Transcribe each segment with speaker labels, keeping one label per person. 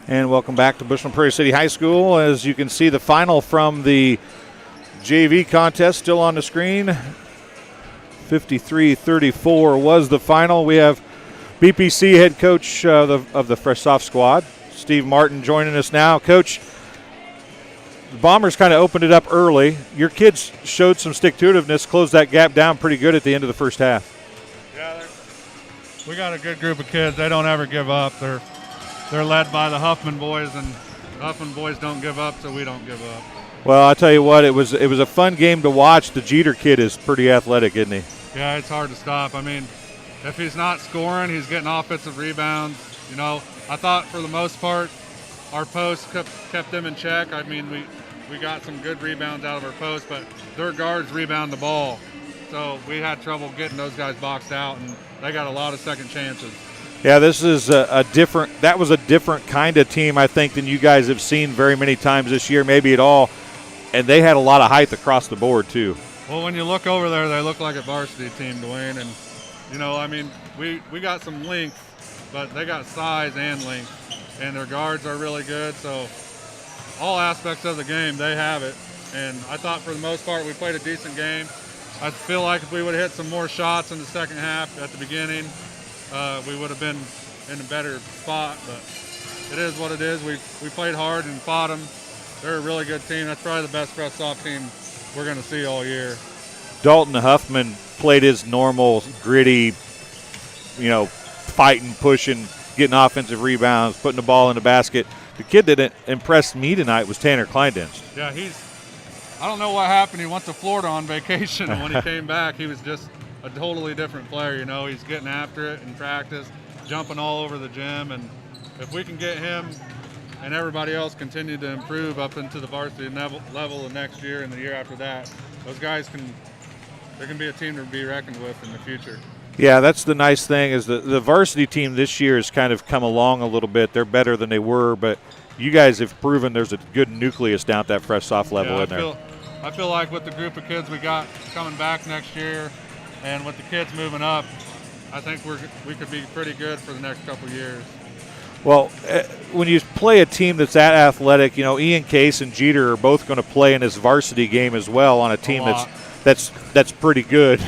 Speaker 1: And welcome back to Bushland Prairie City High School. As you can see, the final from the JV contest still on the screen. 53-34 was the final. We have BPC head coach of the Fresh Soft squad, Steve Martin, joining us now. Coach, the Bombers kind of opened it up early. Your kids showed some stick-to-itiveness, closed that gap down pretty good at the end of the first half.
Speaker 2: Yeah, we got a good group of kids. They don't ever give up. They're led by the Huffman boys, and the Huffman boys don't give up, so we don't give up.
Speaker 1: Well, I'll tell you what, it was a fun game to watch. The Jeter kid is pretty athletic, isn't he?
Speaker 2: Yeah, it's hard to stop. I mean, if he's not scoring, he's getting offensive rebounds. You know, I thought for the most part our post kept them in check. I mean, we got some good rebounds out of our post, but their guards rebound the ball. So we had trouble getting those guys boxed out, and they got a lot of second chances.
Speaker 1: Yeah, this is that was a different kind of team, I think, than you guys have seen very many times this year, maybe at all. And they had a lot of height across the board, too.
Speaker 2: Well, when you look over there, they look like a varsity team, Dwayne. And, you know, I mean, we got some length, but they got size and length. And their guards are really good. So all aspects of the game, they have it. And I thought for the most part we played a decent game. I feel like if we would have hit some more shots in the second half at the beginning, we would have been in a better spot, but it is what it is. We played hard and fought them. They're a really good team. That's probably the best Fresh Soft team we're going to see all year.
Speaker 1: Dalton Huffman played his normal, gritty, fighting, pushing, getting offensive rebounds, putting the ball in the basket. The kid that impressed me tonight was Tanner Kleindienst.
Speaker 2: Yeah, I don't know what happened. He went to Florida on vacation, and when he came back, he was just a totally different player. You know, he's getting after it in practice, jumping all over the gym, and if we can get him and everybody else continue to improve up into the varsity level the next year and the year after that, those guys can be a team to be reckoned with in the future.
Speaker 1: Yeah, that's the nice thing is the varsity team this year has kind of come along a little bit. They're better than they were, but you guys have proven there's a good nucleus down at that Fresh Soft level in there.
Speaker 2: I feel like with the group of kids we got coming back next year, and with the kids moving up, I think we could be pretty good for the next couple of years.
Speaker 1: Well, when you play a team that's that athletic, Ian Case and Jeter are both going to play in this varsity game as well on a team that's pretty good.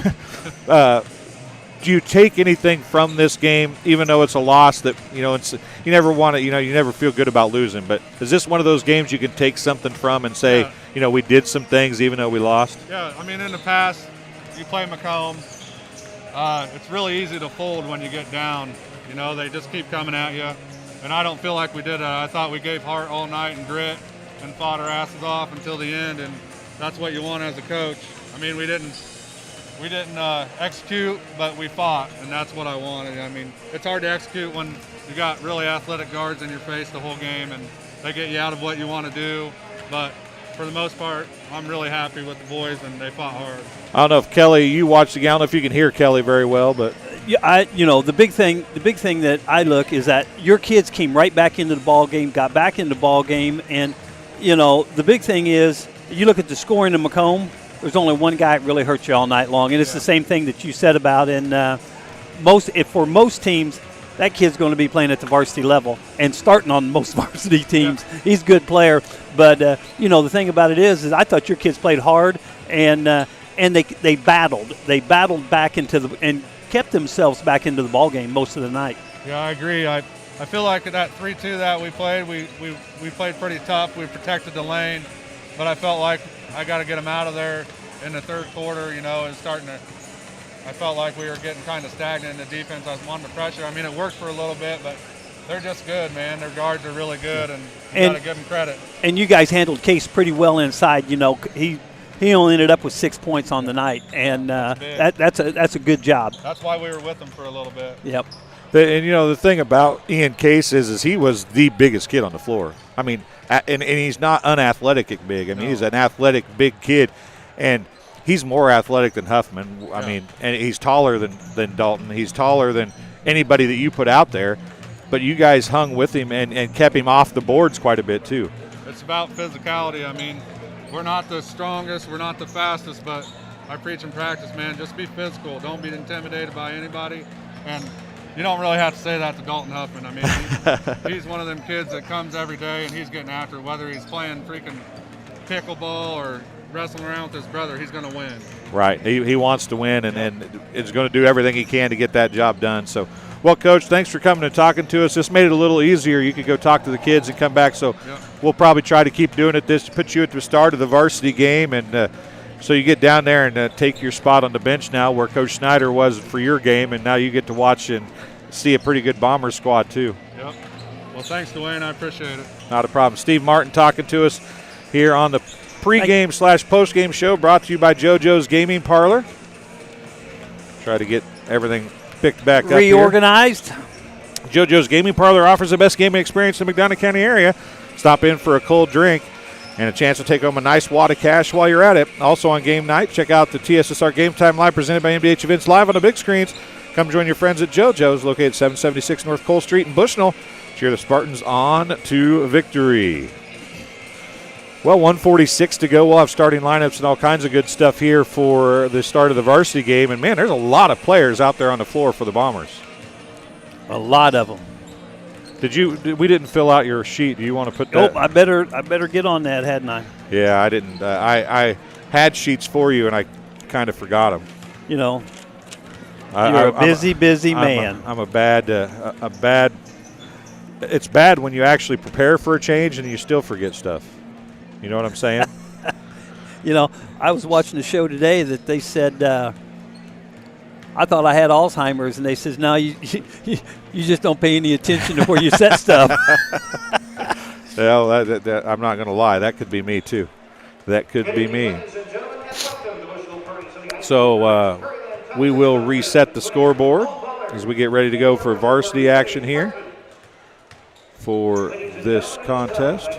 Speaker 1: Do you take anything from this game, even though it's a loss that you never want to, you never feel good about losing? But is this one of those games you can take something from and say, we did some things even though we lost?
Speaker 2: Yeah, I mean, in the past, you play Macomb. It's really easy to fold when you get down. They just keep coming at you. And I don't feel like we did that. I thought we gave heart all night and grit and fought our asses off until the end, and that's what you want as a coach. I mean, we didn't execute, but we fought, and that's what I wanted. I mean, it's hard to execute when you got really athletic guards in your face the whole game, and they get you out of what you want to do. But for the most part, I'm really happy with the boys, and they fought hard.
Speaker 1: I don't know if Kelly, you watched the game. I don't know if you can hear Kelly very well, but
Speaker 3: the big thing that I look is that your kids came right back into the ball game, got back into the ball game, and the big thing is you look at the scoring in Macomb. There's only one guy that really hurt you all night long, and it's the same thing that you said about for most teams, that kid's going to be playing at the varsity level and starting on most varsity teams. Yeah. He's a good player, but the thing about it is I thought your kids played hard and they battled back into and kept themselves back into the ball game most of the night.
Speaker 2: Yeah, I agree. I feel like that 3-2 that we played, we played pretty tough. We protected the lane, but I felt like I got to get them out of there in the third quarter. I felt like we were getting kind of stagnant in the defense. I was wanting to pressure. I mean, it worked for a little bit, but they're just good, man. Their guards are really good, and you got to give them credit.
Speaker 3: And you guys handled Case pretty well inside. He only ended up with 6 points on the night, and that's a good job.
Speaker 2: That's why we were with him for a little bit.
Speaker 3: Yep.
Speaker 1: And the thing about Ian Case is he was the biggest kid on the floor. I mean, and he's not unathletic big. I mean, he's an athletic big kid, and he's more athletic than Huffman. I mean, and he's taller than Dalton. He's taller than anybody that you put out there. But you guys hung with him and kept him off the boards quite a bit too.
Speaker 2: It's about physicality. I mean, we're not the strongest, we're not the fastest, but I preach in practice, man, just be physical. Don't be intimidated by anybody. And you don't really have to say that to Dalton Huffman. I mean, he's one of them kids that comes every day and he's getting after it, whether he's playing freaking pickleball or wrestling around with his brother, he's going to win.
Speaker 1: Right. He wants to win and is going to do everything he can to get that job done. So, well, Coach, thanks for coming and talking to us. This made it a little easier. You could go talk to the kids and come back. So we'll probably try to keep doing it to put you at the start of the varsity game. And so you get down there and take your spot on the bench now where Coach Snyder was for your game. And now you get to watch and see a pretty good Bomber squad too.
Speaker 2: Yep. Well, thanks, Dwayne. I appreciate it.
Speaker 1: Not a problem. Steve Martin talking to us here on the pregame / postgame show brought to you by JoJo's Gaming Parlor. Try to get everything picked back up
Speaker 3: reorganized.
Speaker 1: Here. JoJo's Gaming Parlor offers the best gaming experience in the McDonough County area. Stop in for a cold drink and a chance to take home a nice wad of cash while you're at it. Also on game night, check out the TSSR Game Time Live presented by MDH Events live on the big screens. Come join your friends at JoJo's, located 776 North Cole Street in Bushnell. Cheer the Spartans on to victory. Well, 1:46 to go. We'll have starting lineups and all kinds of good stuff here for the start of the varsity game. And, man, there's a lot of players out there on the floor for the Bombers.
Speaker 3: A lot of them.
Speaker 1: We didn't fill out your sheet. Do you want to put that?
Speaker 3: Nope, I better get on that, hadn't I?
Speaker 1: Yeah, I didn't. I had sheets for you, and I kind of forgot them.
Speaker 3: You know, you're a busy man.
Speaker 1: I'm a bad. It's bad when you actually prepare for a change and you still forget stuff. You know what I'm saying?
Speaker 3: You know, I was watching the show today that they said I thought I had Alzheimer's, and they says, no, you just don't pay any attention to where you set stuff.
Speaker 1: Well, I'm not going to lie. That could be me, too. That could be me. So we will reset the scoreboard as we get ready to go for varsity action here for this contest.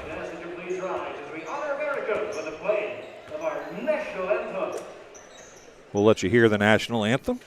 Speaker 1: We'll let you hear the national anthem.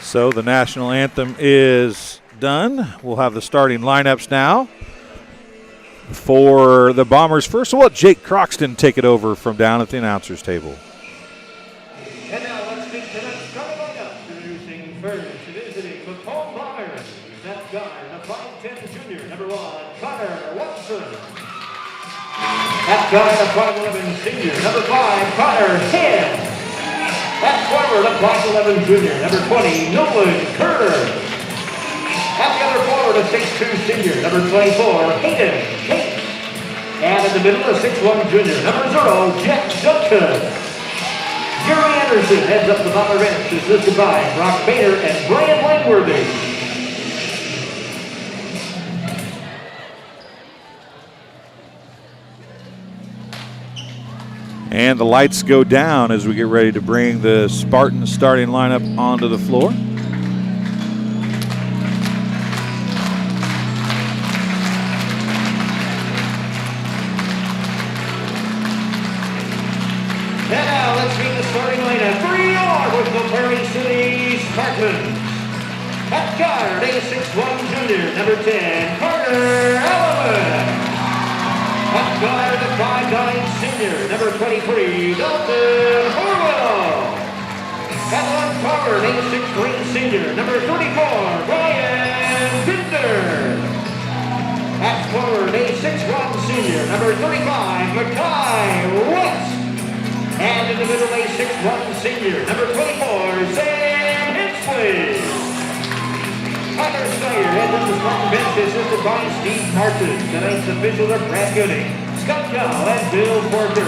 Speaker 1: So the national anthem is done. We'll have the starting lineups now. For the Bombers, first of all, Jake Croxton take it over from down at the announcer's table.
Speaker 4: And now let's get to the starting lineup. Introducing first, visiting Macomb Bombers. That guy, the 5'10 junior, number 1, Connor Watson. That guy, the 5'11 senior, number 5, Connor Head. That forward, the 5'11 junior, number 20, Nolan Kerr. At the other forward, a 6'2 senior, number 24, Hayden Cates. And in the middle, a 6'1 junior, number 0, Jack Duncan. Jerry Anderson heads up the Bomber bench, assisted by Brock Bader and Brian Langworthy.
Speaker 1: And the lights go down as we get ready to bring the Spartans starting lineup onto the floor.
Speaker 4: And now let's meet the starting lineup for your Bristol Prairie City Spartans. At guard, a 6'1 junior, number 10, Carter Allen. Up guard, the 5'9" senior, number 23, Dalton Horwell. At one forward, 8'6" green senior, number 34, Brian Bittner. At forward, 8'6" senior, number 35, Mackay West. And in the middle, 8'6" senior, number 24, Sam Hensley. Connor Snyder heads up the strong bench, assisted by Steve Martin. Tonight's officials are Brad Gooding, Scott Gow, and Bill Porter.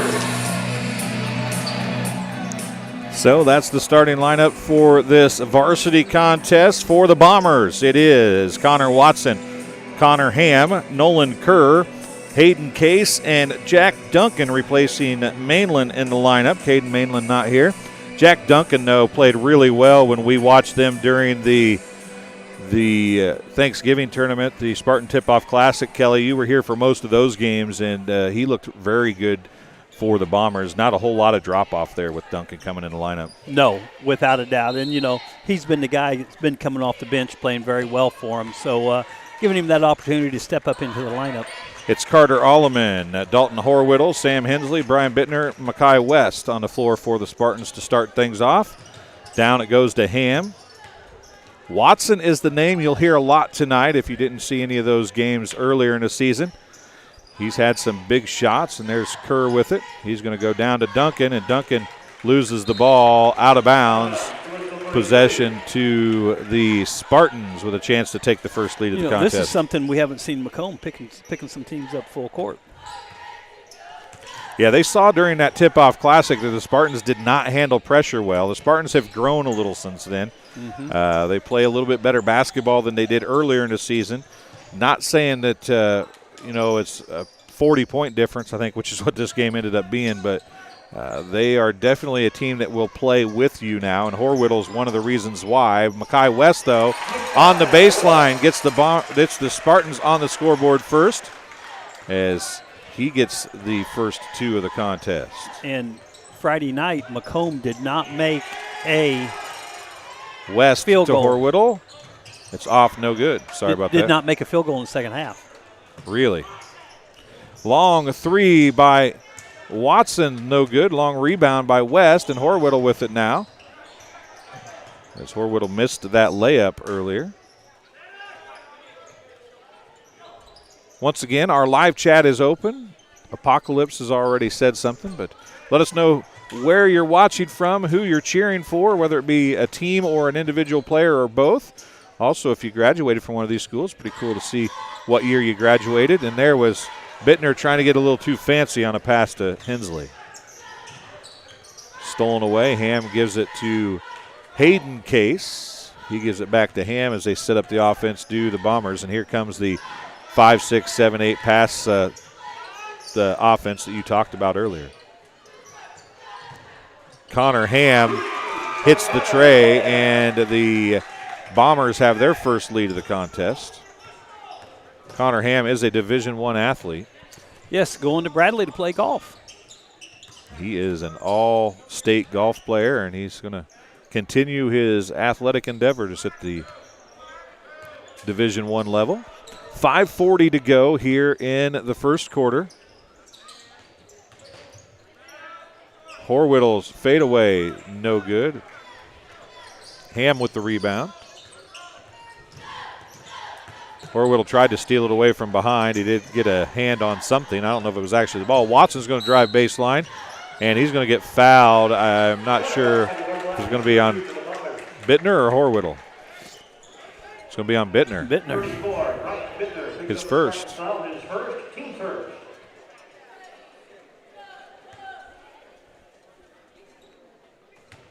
Speaker 1: So that's the starting lineup for this varsity contest for the Bombers. It is Connor Watson, Connor Ham, Nolan Kerr, Hayden Case, and Jack Duncan replacing Mainland in the lineup. Caden Mainland not here. Jack Duncan, though, played really well when we watched them during the Thanksgiving tournament, the Spartan Tip-Off Classic. Kelly, you were here for most of those games, and he looked very good for the Bombers. Not a whole lot of drop-off there with Duncan coming in the lineup.
Speaker 3: No, without a doubt. And, he's been the guy that's been coming off the bench playing very well for him. So giving him that opportunity to step up into the lineup.
Speaker 1: It's Carter Alleman, Dalton Horwittle, Sam Hensley, Brian Bittner, Mackay West on the floor for the Spartans to start things off. Down it goes to Ham. Watson is the name you'll hear a lot tonight if you didn't see any of those games earlier in the season. He's had some big shots, and there's Kerr with it. He's going to go down to Duncan, and Duncan loses the ball out of bounds. Possession to the Spartans with a chance to take the first lead of the contest.
Speaker 3: This is something we haven't seen Macomb picking some teams up full court.
Speaker 1: Yeah, they saw during that tip-off classic that the Spartans did not handle pressure well. The Spartans have grown a little since then. Mm-hmm. They play a little bit better basketball than they did earlier in the season. Not saying that, it's a 40-point difference, I think, which is what this game ended up being, but they are definitely a team that will play with you now, and Horwittle is one of the reasons why. Mackay West, though, on the baseline, gets the Spartans on the scoreboard first as he gets the first two of the contest.
Speaker 3: And Friday night, Macomb did not make a
Speaker 1: West
Speaker 3: field
Speaker 1: to
Speaker 3: goal.
Speaker 1: Horwittle. It's off, no good. Sorry about that.
Speaker 3: Did not make a field goal in the second half.
Speaker 1: Really? Long three by Watson, no good. Long rebound by West, and Horwittle with it now. As Horwittle missed that layup earlier. Once again, our live chat is open. Apocalypse has already said something, but let us know where you're watching from, who you're cheering for, whether it be a team or an individual player or both. Also, if you graduated from one of these schools, pretty cool to see what year you graduated. And there was Bittner trying to get a little too fancy on a pass to Hensley. Stolen away. Ham gives it to Hayden Case. He gives it back to Ham as they set up the offense, do the Bombers. And here comes the 5, 6, 7, 8 pass, the offense that you talked about earlier. Connor Ham hits the tray, and the Bombers have their first lead of the contest. Connor Ham is a Division I athlete.
Speaker 3: Yes, going to Bradley to play golf.
Speaker 1: He is an all-state golf player, and he's going to continue his athletic endeavors at the Division I level. 5:40 to go here in the first quarter. Horwittle's fadeaway, no good. Ham with the rebound. Horwittle tried to steal it away from behind. He did get a hand on something. I don't know if it was actually the ball. Watson's going to drive baseline, and he's going to get fouled. I'm not sure if it's going to be on Bittner or Horwittle. It's going to be on Bittner.
Speaker 3: Bittner.
Speaker 1: His first.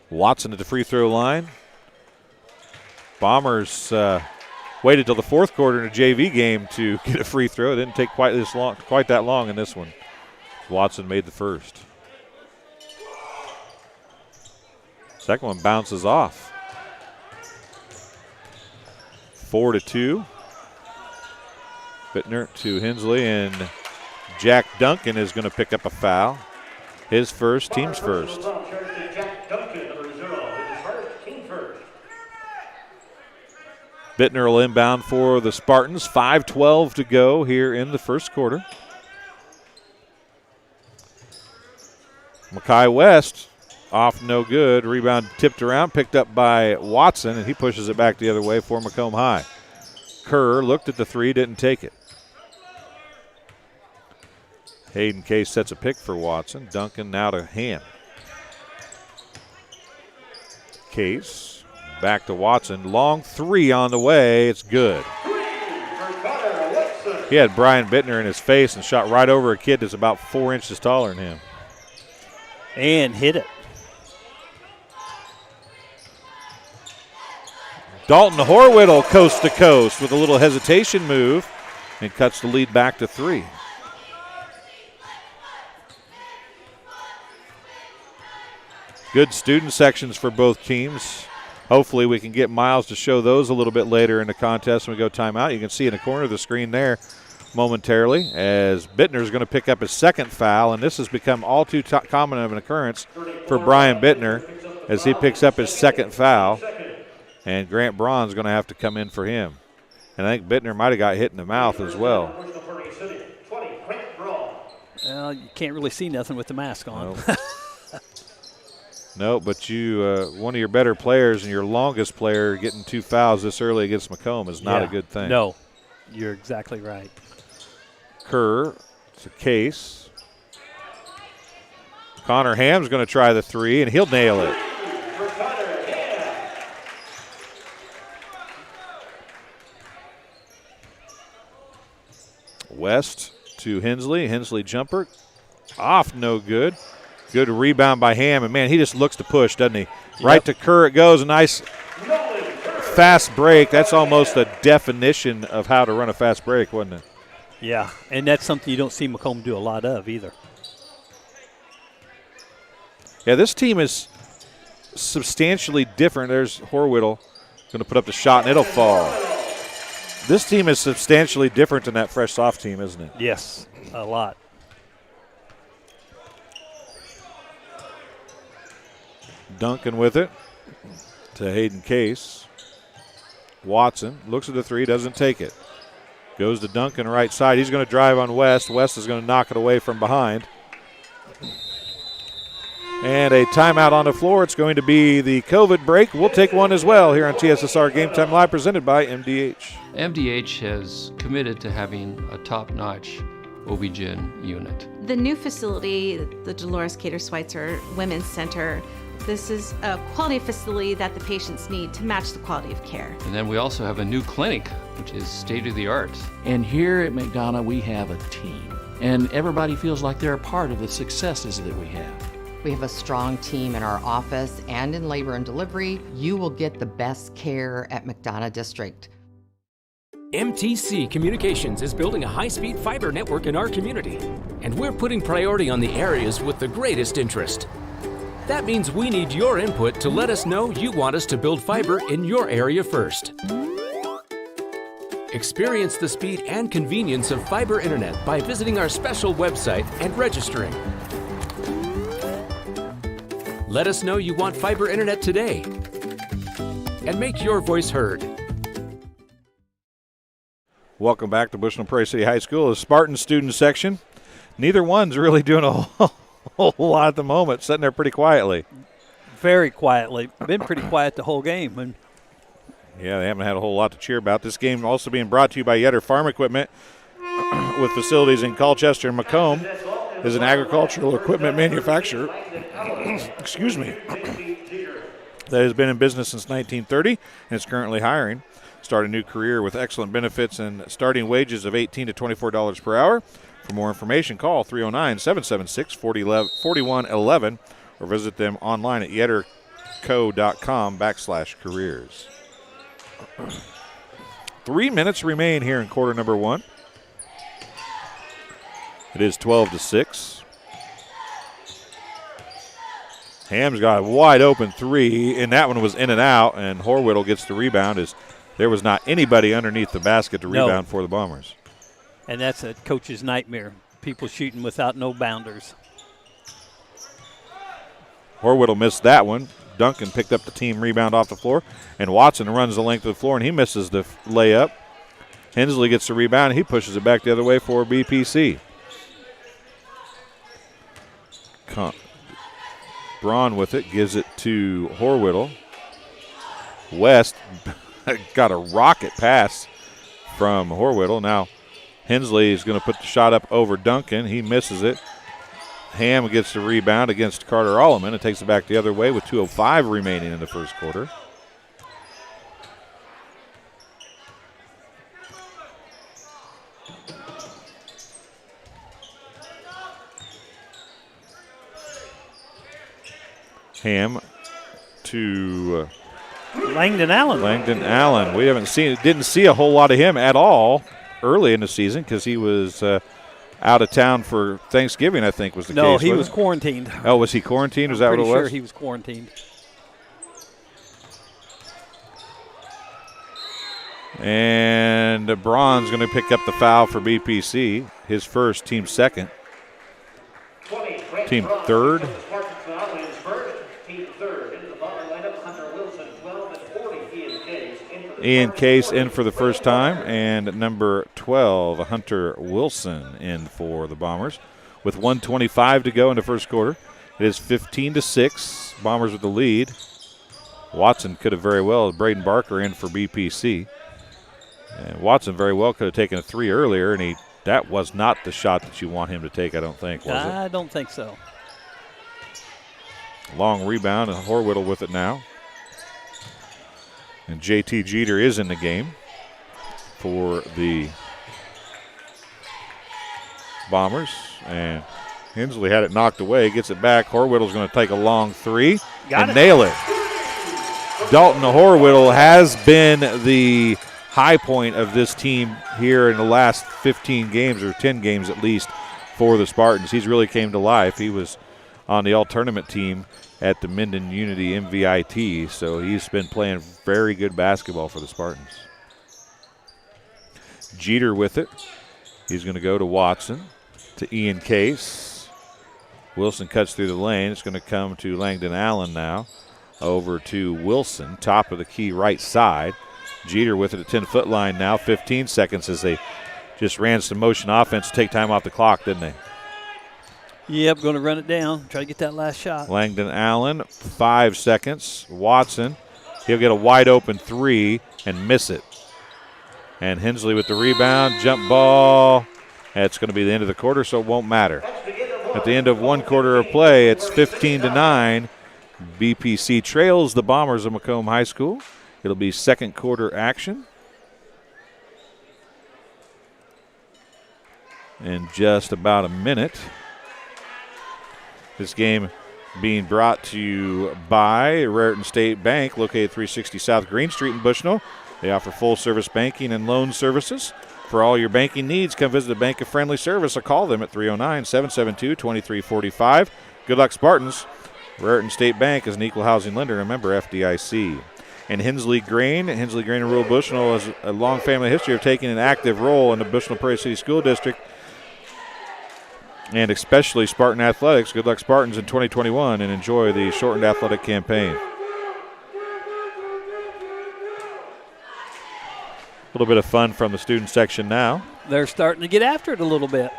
Speaker 1: Watson at the free throw line. Bombers waited till the fourth quarter in a JV game to get a free throw. It didn't take quite that long in this one. Watson made the first. Second one bounces off. 4-2. Bittner to Hensley, and Jack Duncan is going to pick up a foul. His first, team's first. Bittner will inbound for the Spartans. 5:12 to go here in the first quarter. Mackay West off no good. Rebound tipped around, picked up by Watson, and he pushes it back the other way for Macomb High. Kerr looked at the three, didn't take it. Hayden Case sets a pick for Watson. Duncan now to Ham. Case back to Watson. Long three on the way. It's good. He had Brian Bittner in his face and shot right over a kid that's about 4 inches taller than him.
Speaker 3: And hit it.
Speaker 1: Dalton Horwittle coast to coast with a little hesitation move and cuts the lead back to 3. Good student sections for both teams. Hopefully we can get Miles to show those a little bit later in the contest when we go timeout. You can see in the corner of the screen there momentarily as Bittner is going to pick up his second foul, and this has become all too common of an occurrence for Brian Bittner as he picks up his second foul, and Grant Braun's going to have to come in for him. And I think Bittner might have got hit in the mouth as well.
Speaker 3: Well, you can't really see nothing with the mask on.
Speaker 1: Nope. No, but you, one of your better players and your longest player getting 2 fouls this early against Macomb is not a good thing.
Speaker 3: No, you're exactly right.
Speaker 1: Kerr to Case. Connor Ham's going to try the three, and he'll nail it. West to Hensley. Hensley jumper. Off, no good. Good rebound by Ham, and, man, he just looks to push, doesn't he? Right to Kerr it goes. A nice fast break. That's almost a definition of how to run a fast break, wasn't it?
Speaker 3: Yeah, and that's something you don't see Macomb do a lot of either.
Speaker 1: Yeah, this team is substantially different. There's Horwittle going to put up the shot, and it'll fall. This team is substantially different than that fresh soft team, isn't it?
Speaker 3: Yes, a lot.
Speaker 1: Duncan with it to Hayden Case. Watson looks at the three, doesn't take it. Goes to Duncan right side. He's going to drive on West. West is going to knock it away from behind. And a timeout on the floor. It's going to be the COVID break. We'll take one as well here on TSSR Game Time Live, presented by MDH.
Speaker 5: MDH has committed to having a top-notch OB-GYN unit.
Speaker 6: The new facility, the Dolores Cater Schweitzer Women's Center, this is a quality facility that the patients need to match the quality of care.
Speaker 5: And then we also have a new clinic, which is state-of-the-art.
Speaker 7: And here at McDonough, we have a team. And everybody feels like they're a part of the successes that we have.
Speaker 8: We have a strong team in our office and in labor and delivery. You will get the best care at McDonough District.
Speaker 9: MTC Communications is building a high-speed fiber network in our community, and we're putting priority on the areas with the greatest interest. That means we need your input to let us know you want us to build fiber in your area first. Experience the speed and convenience of fiber internet by visiting our special website and registering. Let us know you want fiber internet today and make your voice heard.
Speaker 1: Welcome back to Bushnell Prairie City High School. The Spartan student section. Neither one's really doing a whole lot at the moment, sitting there pretty quietly.
Speaker 3: Very quietly. Been pretty quiet the whole game. And
Speaker 1: yeah, they haven't had a whole lot to cheer about. This game also being brought to you by Yetter Farm Equipment with facilities in Colchester and Macomb. Is an agricultural equipment manufacturer excuse me, that has been in business since 1930 and is currently hiring. Start a new career with excellent benefits and starting wages of $18 to $24 per hour. For more information, call 309-776-4111 or visit them online at yetterco.com/careers. 3 minutes remain here in quarter number one. It is 12-6. Ham's got a wide open three, and that one was in and out, and Horwittle gets the rebound as there was not anybody underneath the basket to rebound for the Bombers.
Speaker 3: And that's a coach's nightmare, people shooting without no bounders.
Speaker 1: Horwittle missed that one. Duncan picked up the team rebound off the floor, and Watson runs the length of the floor, and he misses the layup. Hensley gets the rebound, and he pushes it back the other way for BPC. Braun with it, gives it to Horwittle. West got a rocket pass from Horwittle. Now Hensley is going to put the shot up over Duncan. He misses it. Ham gets the rebound against Carter Alleman and takes it back the other way with 2:05 remaining in the first quarter. Ham to
Speaker 3: Langdon Allen.
Speaker 1: Langdon Allen. We didn't see a whole lot of him at all early in the season because he was out of town for Thanksgiving, I think was the case.
Speaker 3: No, he was quarantined.
Speaker 1: Oh, was he quarantined? Was that what it was?
Speaker 3: Pretty sure he was quarantined.
Speaker 1: And Braun's going to pick up the foul for BPC, his first, team second. Team third. Ian Case in for the first time, and number 12, Hunter Wilson, in for the Bombers. With 1:25 to go in the first quarter, it is 15-6. Bombers with the lead. Watson could have very well, Braden Barker in for BPC. And Watson very well could have taken a three earlier, and that was not the shot that you want him to take, I don't think, was it?
Speaker 3: I don't think so.
Speaker 1: Long rebound, and Horwittle with it now. And JT Jeter is in the game for the Bombers. And Hensley had it knocked away, gets it back. Horwittle's going to take a long three and nail it. Dalton Horwittle has been the high point of this team here in the last 15 games, or 10 games at least, for the Spartans. He's really came to life. He was on the all-tournament team at the Minden Unity MVIT, so he's been playing very good basketball for the Spartans. Jeter with it. He's going to go to Watson, to Ian Case. Wilson cuts through the lane. It's going to come to Langdon Allen now. Over to Wilson, top of the key right side. Jeter with it at 10-foot line now, 15 seconds as they just ran some motion offense to take time off the clock, didn't they?
Speaker 3: Yep, going to run it down, try to get that last shot.
Speaker 1: Langdon Allen, 5 seconds. Watson, he'll get a wide open three and miss it. And Hensley with the rebound, jump ball. It's going to be the end of the quarter, so it won't matter. At the end of one quarter of play, it's 15-9. BPC trails the Bombers of Macomb High School. It'll be second quarter action. In just about a minute. This game being brought to you by Raritan State Bank, located 360 South Green Street in Bushnell. They offer full-service banking and loan services. For all your banking needs, come visit a bank of friendly service or call them at 309-772-2345. Good luck, Spartans. Raritan State Bank is an equal housing lender and member FDIC. And Hensley Grain and Rural Bushnell has a long family history of taking an active role in the Bushnell Prairie City School District, and especially Spartan Athletics. Good luck, Spartans, in 2021, and enjoy the shortened athletic campaign. A little bit of fun from the student section now.
Speaker 3: They're starting to get after it a little bit.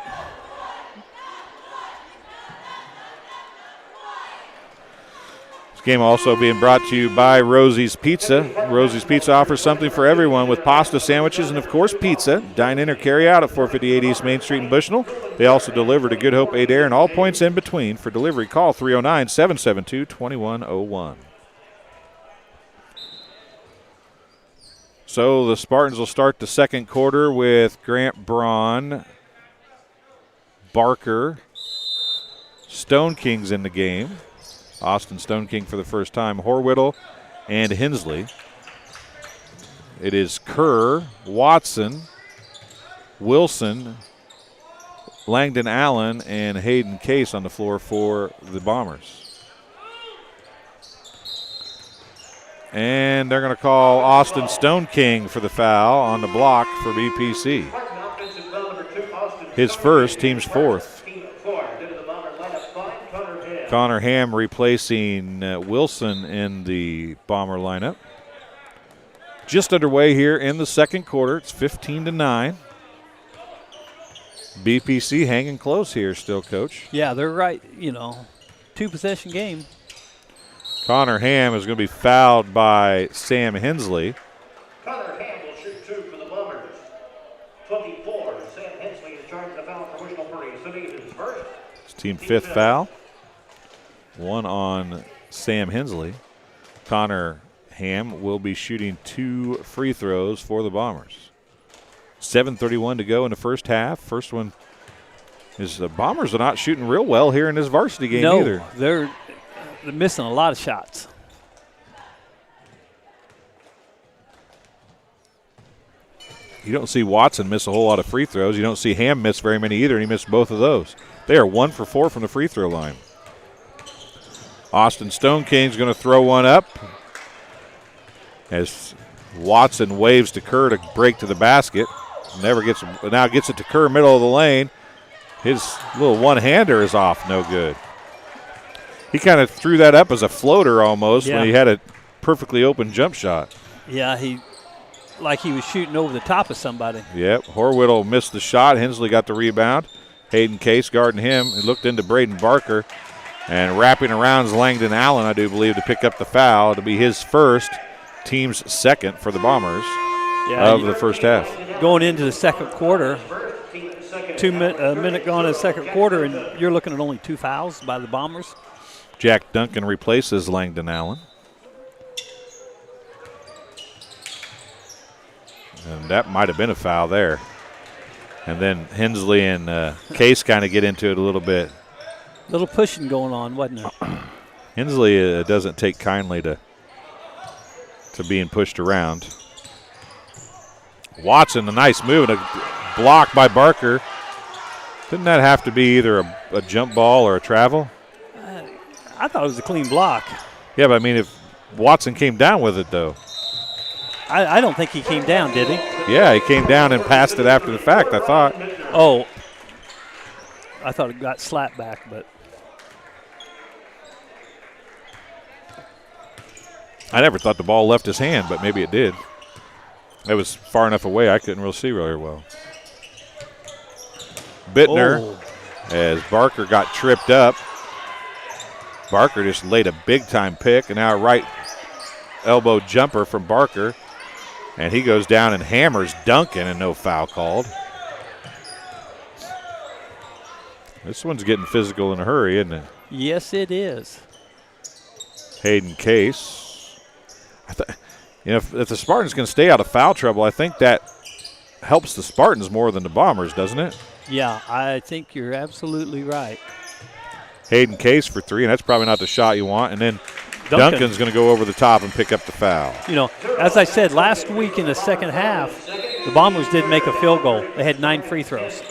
Speaker 1: Game also being brought to you by Rosie's Pizza. Rosie's Pizza offers something for everyone with pasta, sandwiches, and, of course, pizza. Dine in or carry out at 458 East Main Street in Bushnell. They also deliver to Good Hope, Adair, and all points in between. For delivery, call 309-772-2101. So the Spartans will start the second quarter with Grant Braun, Barker, Stone Kings in the game. Austin Stone King for the first time, Horwittle, and Hensley. It is Kerr, Watson, Wilson, Langdon Allen, and Hayden Case on the floor for the Bombers. And they're going to call Austin Stone King for the foul on the block for BPC. His first, team's fourth. Connor Ham replacing Wilson in the Bomber lineup. Just underway here in the second quarter. It's 15-9. BPC hanging close here still, Coach.
Speaker 3: Yeah, they're right. 2-possession game.
Speaker 1: Connor Ham is going to be fouled by Sam Hensley.
Speaker 4: Connor Ham will shoot 2 for the Bombers. 24, Sam Hensley is charged the foul for Wishkell Murray. So he is first.
Speaker 1: It's team 5th foul. 1 on Sam Hensley. Connor Ham will be shooting 2 free throws for the Bombers. 7:31 to go in the first half. First one is the Bombers are not shooting real well here in this varsity game either.
Speaker 3: No, they're missing a lot of shots.
Speaker 1: You don't see Watson miss a whole lot of free throws. You don't see Ham miss very many either, and he missed both of those. They are 1 for 4 from the free throw line. Austin Stone King's going to throw one up as Watson waves to Kerr to break to the basket. Now gets it to Kerr, middle of the lane. His little one-hander is off, no good. He kind of threw that up as a floater almost when he had a perfectly open jump shot.
Speaker 3: Yeah, he was shooting over the top of somebody.
Speaker 1: Yep, Horwittle missed the shot. Hensley got the rebound. Hayden Case guarding him. He looked into Braden Barker. And wrapping around is Langdon Allen, I do believe, to pick up the foul. It'll be his first, team's second for the Bombers of the first half.
Speaker 3: Going into the second quarter, a minute gone in the second quarter, and you're looking at only 2 fouls by the Bombers.
Speaker 1: Jack Duncan replaces Langdon Allen. And that might have been a foul there. And then Hensley and Case kind of get into it a little bit.
Speaker 3: Little pushing going on, wasn't it?
Speaker 1: Hensley doesn't take kindly to being pushed around. Watson, a nice move, and a block by Barker. Didn't that have to be either a jump ball or a travel?
Speaker 3: I thought it was a clean block.
Speaker 1: Yeah, but I mean, if Watson came down with it, though.
Speaker 3: I don't think he came down, did he?
Speaker 1: Yeah, he came down and passed it after the fact, I thought.
Speaker 3: Oh, I thought it got slapped back, but.
Speaker 1: I never thought the ball left his hand, but maybe it did. It was far enough away I couldn't really see very well. Bittner, as Barker got tripped up. Barker just laid a big-time pick, and now a right elbow jumper from Barker. And he goes down and hammers Duncan, and no foul called. This one's getting physical in a hurry, isn't it?
Speaker 3: Yes, it is.
Speaker 1: Hayden Case. If the Spartans can stay out of foul trouble, I think that helps the Spartans more than the Bombers, doesn't it?
Speaker 3: Yeah, I think you're absolutely right.
Speaker 1: Hayden Case for 3, and that's probably not the shot you want. And then Duncan's going to go over the top and pick up the foul.
Speaker 3: You know, as I said, last week in the second half, the Bombers did make a field goal. They had 9 free throws.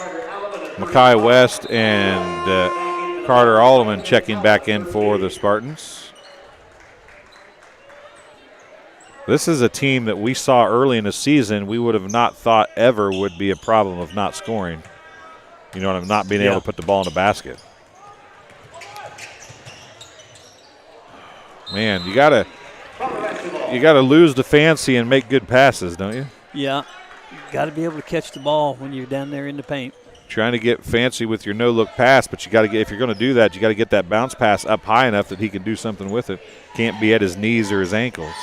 Speaker 1: Makai West and Carter Alderman checking back in for the Spartans. This is a team that we saw early in the season we would have not thought ever would be a problem of not scoring. You know, not being able to put the ball in the basket. Man, you gotta lose the fancy and make good passes, don't you?
Speaker 3: Yeah, you got to be able to catch the ball when you're down there in the paint.
Speaker 1: Trying to get fancy with your no-look pass, but you got to get, if you're going to do that, you got to get that bounce pass up high enough that he can do something with it. Can't be at his knees or his ankles.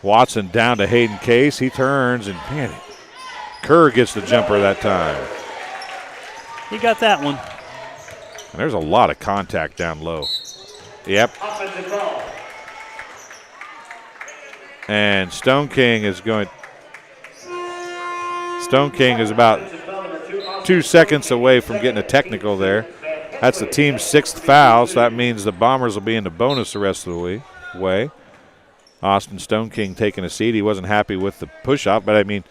Speaker 1: Watson down to Hayden Case. He turns, and man, Kerr gets the jumper that time.
Speaker 3: He got that one.
Speaker 1: And there's a lot of contact down low. Yep. And Stone King is about 2 seconds away from getting a technical there. That's the team's 6th foul, so that means the Bombers will be in the bonus the rest of the way. Austin Stone King taking a seat. He wasn't happy with the push-off, but I mean,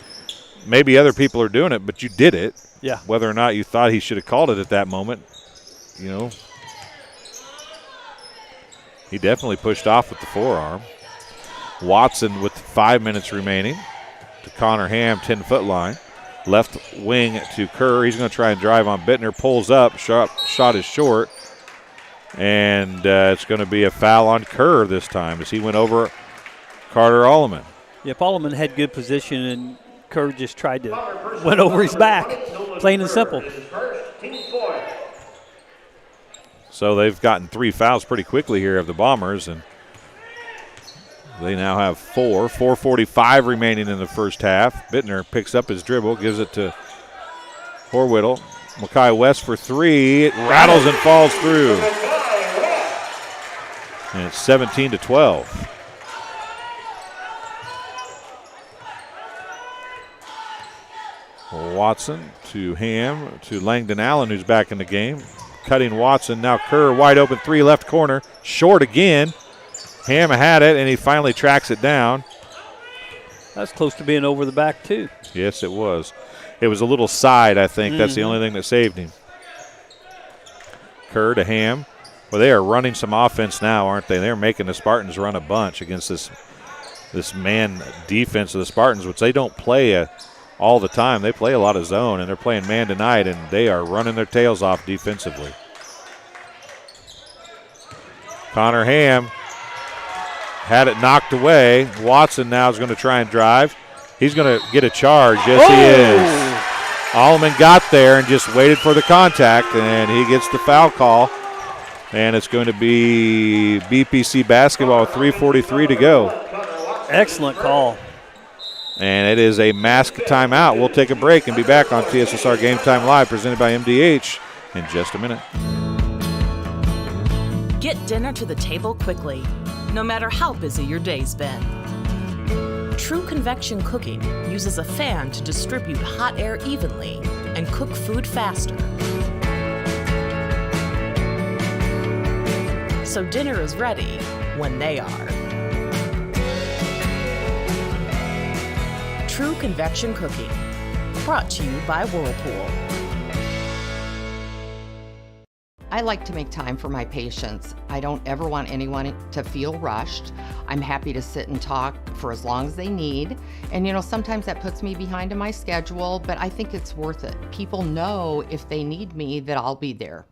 Speaker 1: maybe other people are doing it, but you did it.
Speaker 3: Yeah.
Speaker 1: Whether or not you thought he should have called it at that moment, you know. He definitely pushed off with the forearm. Watson with 5 minutes remaining to Connor Ham, 10-foot line. Left wing to Kerr. He's going to try and drive on Bittner. Pulls up. Shot is short. And it's going to be a foul on Kerr this time as he went over Carter Alleman.
Speaker 3: Yep, Alleman had good position, and Kerr just tried to went over his back. Plain and simple.
Speaker 1: So they've gotten 3 fouls pretty quickly here of the Bombers, and they now have 4. 4:45 remaining in the first half. Bittner picks up his dribble, gives it to Horwittle. Mackay West for 3. It rattles and falls through. And it's 17-12. Watson to Ham to Langdon Allen, who's back in the game. Cutting Watson. Now Kerr wide open 3 left corner. Short again. Ham had it, and he finally tracks it down.
Speaker 3: That's close to being over the back, too.
Speaker 1: Yes, it was. It was a little side, I think. That's the only thing that saved him. Kerr to Ham. Well, they are running some offense now, aren't they? They're making the Spartans run a bunch against this man defense of the Spartans, which they don't play all the time. They play a lot of zone, and they're playing man tonight, and they are running their tails off defensively. Connor Ham had it knocked away. Watson now is going to try and drive. He's going to get a charge. Yes, he is. Alleman got there and just waited for the contact, and he gets the foul call. And it's going to be BPC basketball with 3:43 to go.
Speaker 3: Excellent call.
Speaker 1: And it is a mask timeout. We'll take a break and be back on TSSR Game Time Live, presented by MDH, in just a minute.
Speaker 10: Get dinner to the table quickly, no matter how busy your day's been. True Convection Cooking uses a fan to distribute hot air evenly and cook food faster. So dinner is ready when they are. True Convection Cooking, brought to you by Whirlpool.
Speaker 8: I like to make time for my patients. I don't ever want anyone to feel rushed. I'm happy to sit and talk for as long as they need. And sometimes that puts me behind in my schedule, but I think it's worth it. People know if they need me that I'll be there.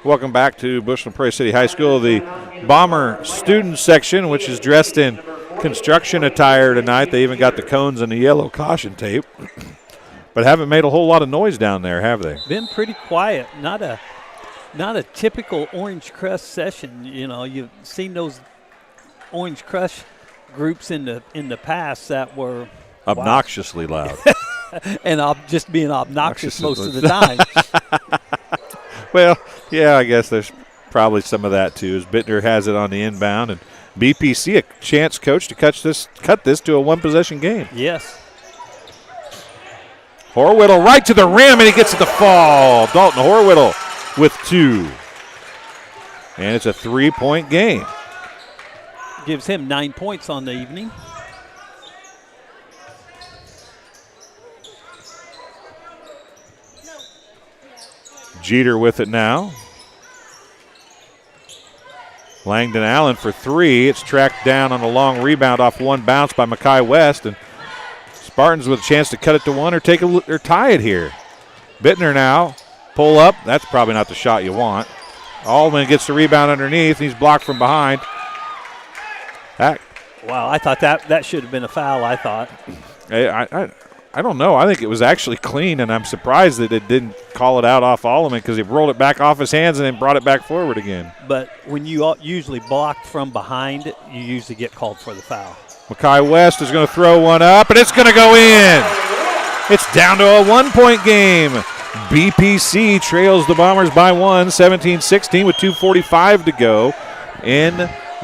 Speaker 1: Welcome back to Bushland Prairie City High School, the Bomber student section, which is dressed in construction attire tonight. They even got the cones and the yellow caution tape, but haven't made a whole lot of noise down there, have they?
Speaker 3: Been pretty quiet. Not a typical Orange Crush session. You've seen those Orange Crush groups in the past that were
Speaker 1: obnoxiously loud
Speaker 3: and just being obnoxious most of the time.
Speaker 1: Well, yeah, I guess there's probably some of that too, as Bittner has it on the inbound, and BPC a chance, coach, to cut this to a one-possession game.
Speaker 3: Yes.
Speaker 1: Horwittle right to the rim, and he gets it to fall. Dalton Horwittle with 2. And it's a 3-point game.
Speaker 3: Gives him 9 points on the evening.
Speaker 1: Jeter with it now. Langdon Allen for 3. It's tracked down on a long rebound off one bounce by Mackay West, and Spartans with a chance to cut it to 1 or tie it here. Bittner now, pull up. That's probably not the shot you want. Allman gets the rebound underneath. He's blocked from behind.
Speaker 3: Wow, I thought that should have been a foul, I thought.
Speaker 1: I don't know. I think it was actually clean, and I'm surprised that it didn't call it out off Alleman because he rolled it back off his hands and then brought it back forward again.
Speaker 3: But when you usually block from behind, you usually get called for the foul.
Speaker 1: Mackay West is going to throw one up, and it's going to go in. It's down to a 1-point game. BPC trails the Bombers by 1, 17-16 with 2:45 to go in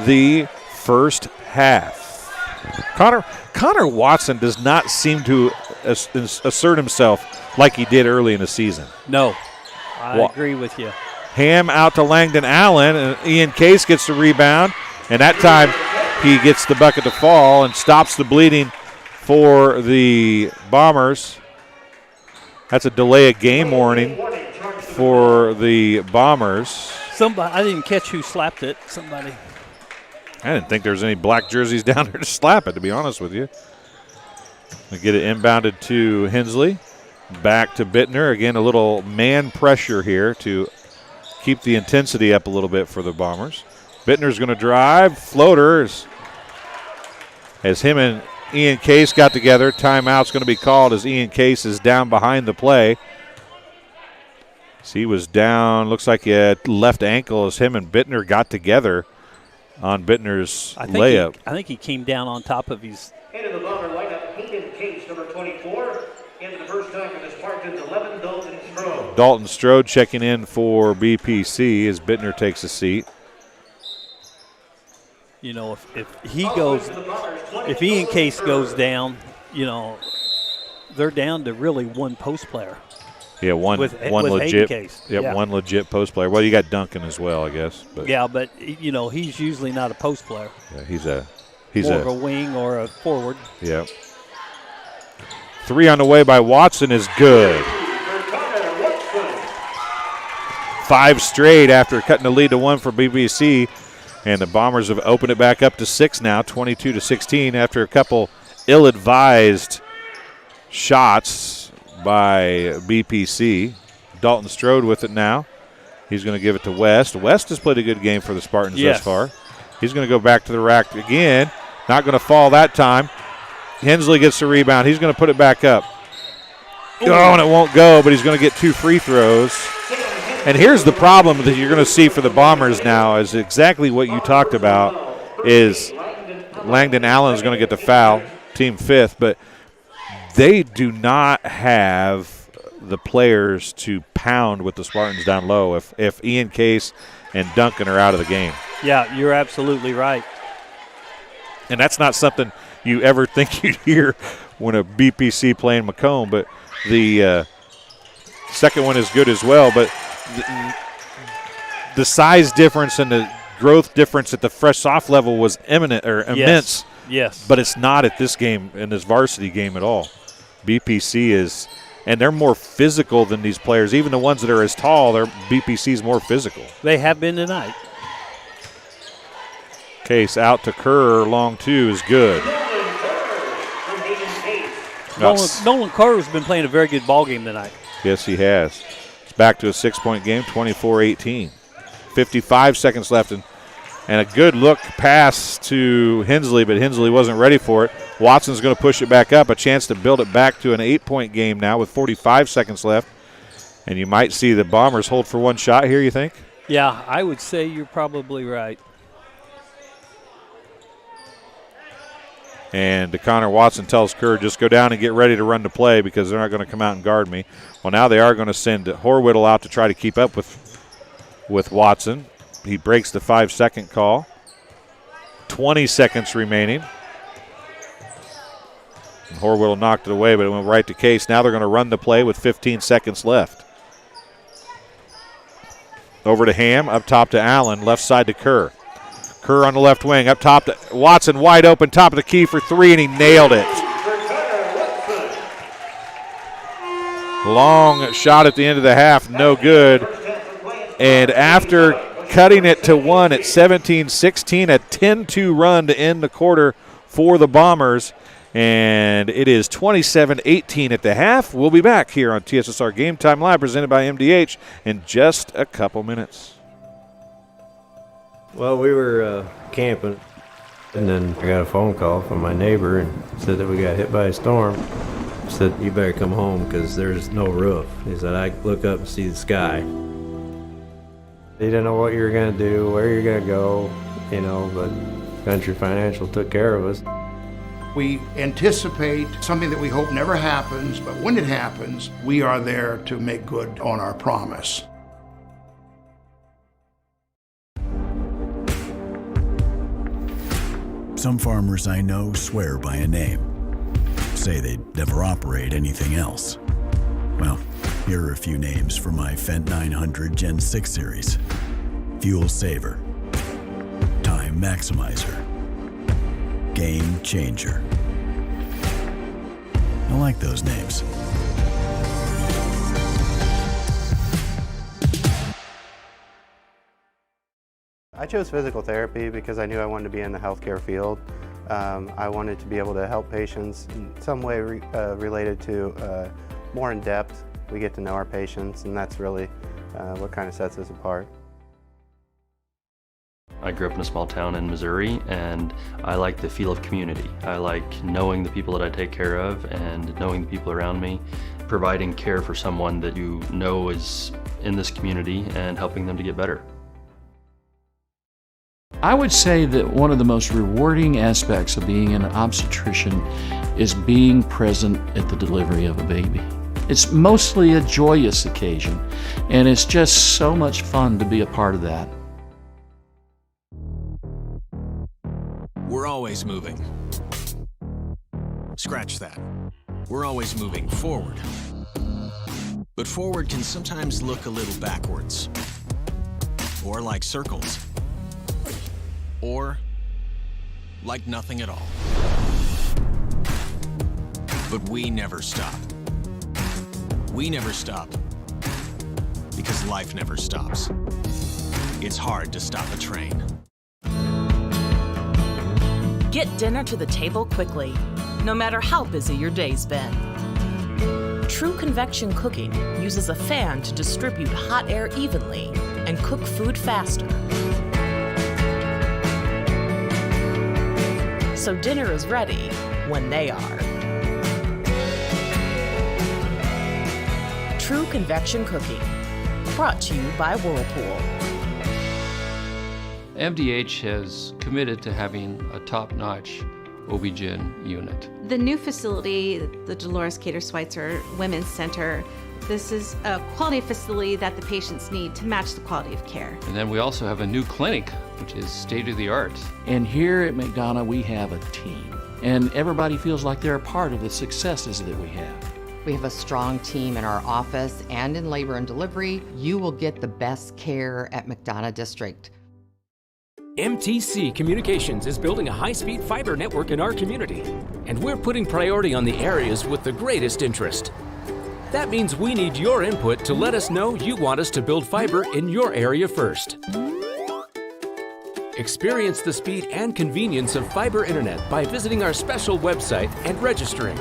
Speaker 1: the first half. Connor Watson does not seem to assert himself like he did early in the season.
Speaker 3: No, I agree with you.
Speaker 1: Ham out to Langdon Allen, and Ian Case gets the rebound, and that time he gets the bucket to fall and stops the bleeding for the Bombers. That's a delay of game warning for the Bombers.
Speaker 3: I didn't catch who slapped it. Somebody.
Speaker 1: I didn't think there was any black jerseys down there to slap it, to be honest with you. We get it inbounded to Hensley. Back to Bittner. Again, a little man pressure here to keep the intensity up a little bit for the Bombers. Bittner's going to drive. Floaters. As him and Ian Case got together, timeout's going to be called as Ian Case is down behind the play. He was down. Looks like he had left ankle as him and Bittner got together on Bittner's layup.
Speaker 3: I think he came down on top of his.
Speaker 4: Into the Bomber lineup, Hayden Case, number 24. Into the first time for the Spartans, 11, Dalton Strode.
Speaker 1: Dalton Strode checking in for BPC as Bittner takes a seat.
Speaker 3: You know, if Ian Case goes down, you know, they're down to really one post player.
Speaker 1: Yeah, one legit. One legit post player. Well, you got Duncan as well, I guess. But
Speaker 3: yeah, but you know, he's usually not a post player.
Speaker 1: Yeah, he's
Speaker 3: more of a wing or a forward.
Speaker 1: Yeah. 3 on the way by Watson is good. 5 straight after cutting the lead to 1 for BBC. And the Bombers have opened it back up to 6 now, 22-16, after a couple ill-advised shots by BPC. Dalton Strode with it now. He's going to give it to West. West has played a good game for the Spartans thus far. He's going to go back to the rack again. Not going to fall that time. Hensley gets the rebound. He's going to put it back up. Oh, and it won't go, but he's going to get 2 free throws. And here's the problem that you're going to see for the Bombers now is exactly what you talked about is Langdon Allen is going to get the foul, team 5th, but they do not have the players to pound with the Spartans down low if Ian Case and Duncan are out of the game.
Speaker 3: Yeah, you're absolutely right.
Speaker 1: And that's not something you ever think you'd hear when a BPC playing Macomb, but the second one is good as well, but the size difference and the growth difference at the fresh soft level was immense.
Speaker 3: Yes.
Speaker 1: But it's not at this game, in this varsity game at all. BPC is, and they're more physical than these players. Even the ones that are as tall, BPC's more physical.
Speaker 3: They have been tonight.
Speaker 1: Case out to Kerr, long 2 is good.
Speaker 3: Nolan Kerr has been playing a very good ball game tonight.
Speaker 1: Yes, he has. It's back to a 6-point game, 24-18. 55 seconds left, and a good look pass to Hensley, but Hensley wasn't ready for it. Watson's going to push it back up, a chance to build it back to an 8-point game now with 45 seconds left. And you might see the Bombers hold for one shot here, you think?
Speaker 3: Yeah, I would say you're probably right.
Speaker 1: And Connor Watson tells Kerr, just go down and get ready to run the play because they're not going to come out and guard me. Well, now they are going to send Horwittle out to try to keep up with Watson. He breaks the 5-second call. 20 seconds remaining. And Horwittle knocked it away, but it went right to Case. Now they're going to run the play with 15 seconds left. Over to Ham, up top to Allen, left side to Kerr. Kerr on the left wing, up top to Watson, wide open, top of the key for 3, and he nailed it. Long shot at the end of the half, no good. And after cutting it to 1 at 17-16, a 10-2 run to end the quarter for the Bombers. And it is 27-18 at the half. We'll be back here on TSSR Game Time Live, presented by MDH, in just a couple minutes.
Speaker 11: Well, we were camping, and then I got a phone call from my neighbor and said that we got hit by a storm. He said, you better come home because there's no roof. He said, I look up and see the sky. He didn't know what you were going to do, where you're going to go, but Country Financial took care of us.
Speaker 12: We anticipate something that we hope never happens, but when it happens, we are there to make good on our promise.
Speaker 13: Some farmers I know swear by a name, say they'd never operate anything else. Well, here are a few names for my Fendt 900 Gen 6 series. Fuel Saver, Time Maximizer, Game Changer. I like those names.
Speaker 14: I chose physical therapy because I knew I wanted to be in the healthcare field. I wanted to be able to help patients in some way related to more in depth. We get to know our patients, and that's really what kind of sets us apart.
Speaker 5: I grew up in a small town in Missouri, and I like the feel of community. I like knowing the people that I take care of and knowing the people around me providing care for someone that you know is in this community and helping them to get better.
Speaker 7: I would say that one of the most rewarding aspects of being an obstetrician is being present at the delivery of a baby. It's mostly a joyous occasion, and it's just so much fun to be a part of that.
Speaker 15: We're always moving. Scratch that. We're always moving forward. But forward can sometimes look a little backwards, or like circles, or like nothing at all. But we never stop. We never stop because life never stops. It's hard to stop a train.
Speaker 10: Get dinner to the table quickly, no matter how busy your day's been. True convection cooking uses a fan to distribute hot air evenly and cook food faster. So dinner is ready when they are. True convection cooking, brought to you by Whirlpool.
Speaker 5: MDH has committed to having a top-notch OB-GYN unit.
Speaker 6: The new facility, the Dolores Cater Schweitzer Women's Center, this is a quality facility that the patients need to match the quality of care.
Speaker 5: And then we also have a new clinic, which is state-of-the-art.
Speaker 7: And here at McDonough, we have a team, and everybody feels like they're a part of the successes that we have.
Speaker 8: We have a strong team in our office and in labor and delivery. You will get the best care at McDonough District.
Speaker 9: MTC Communications is building a high-speed fiber network in our community, and we're putting priority on the areas with the greatest interest. That means we need your input to let us know you want us to build fiber in your area first. Experience the speed and convenience of fiber internet by visiting our special website and registering.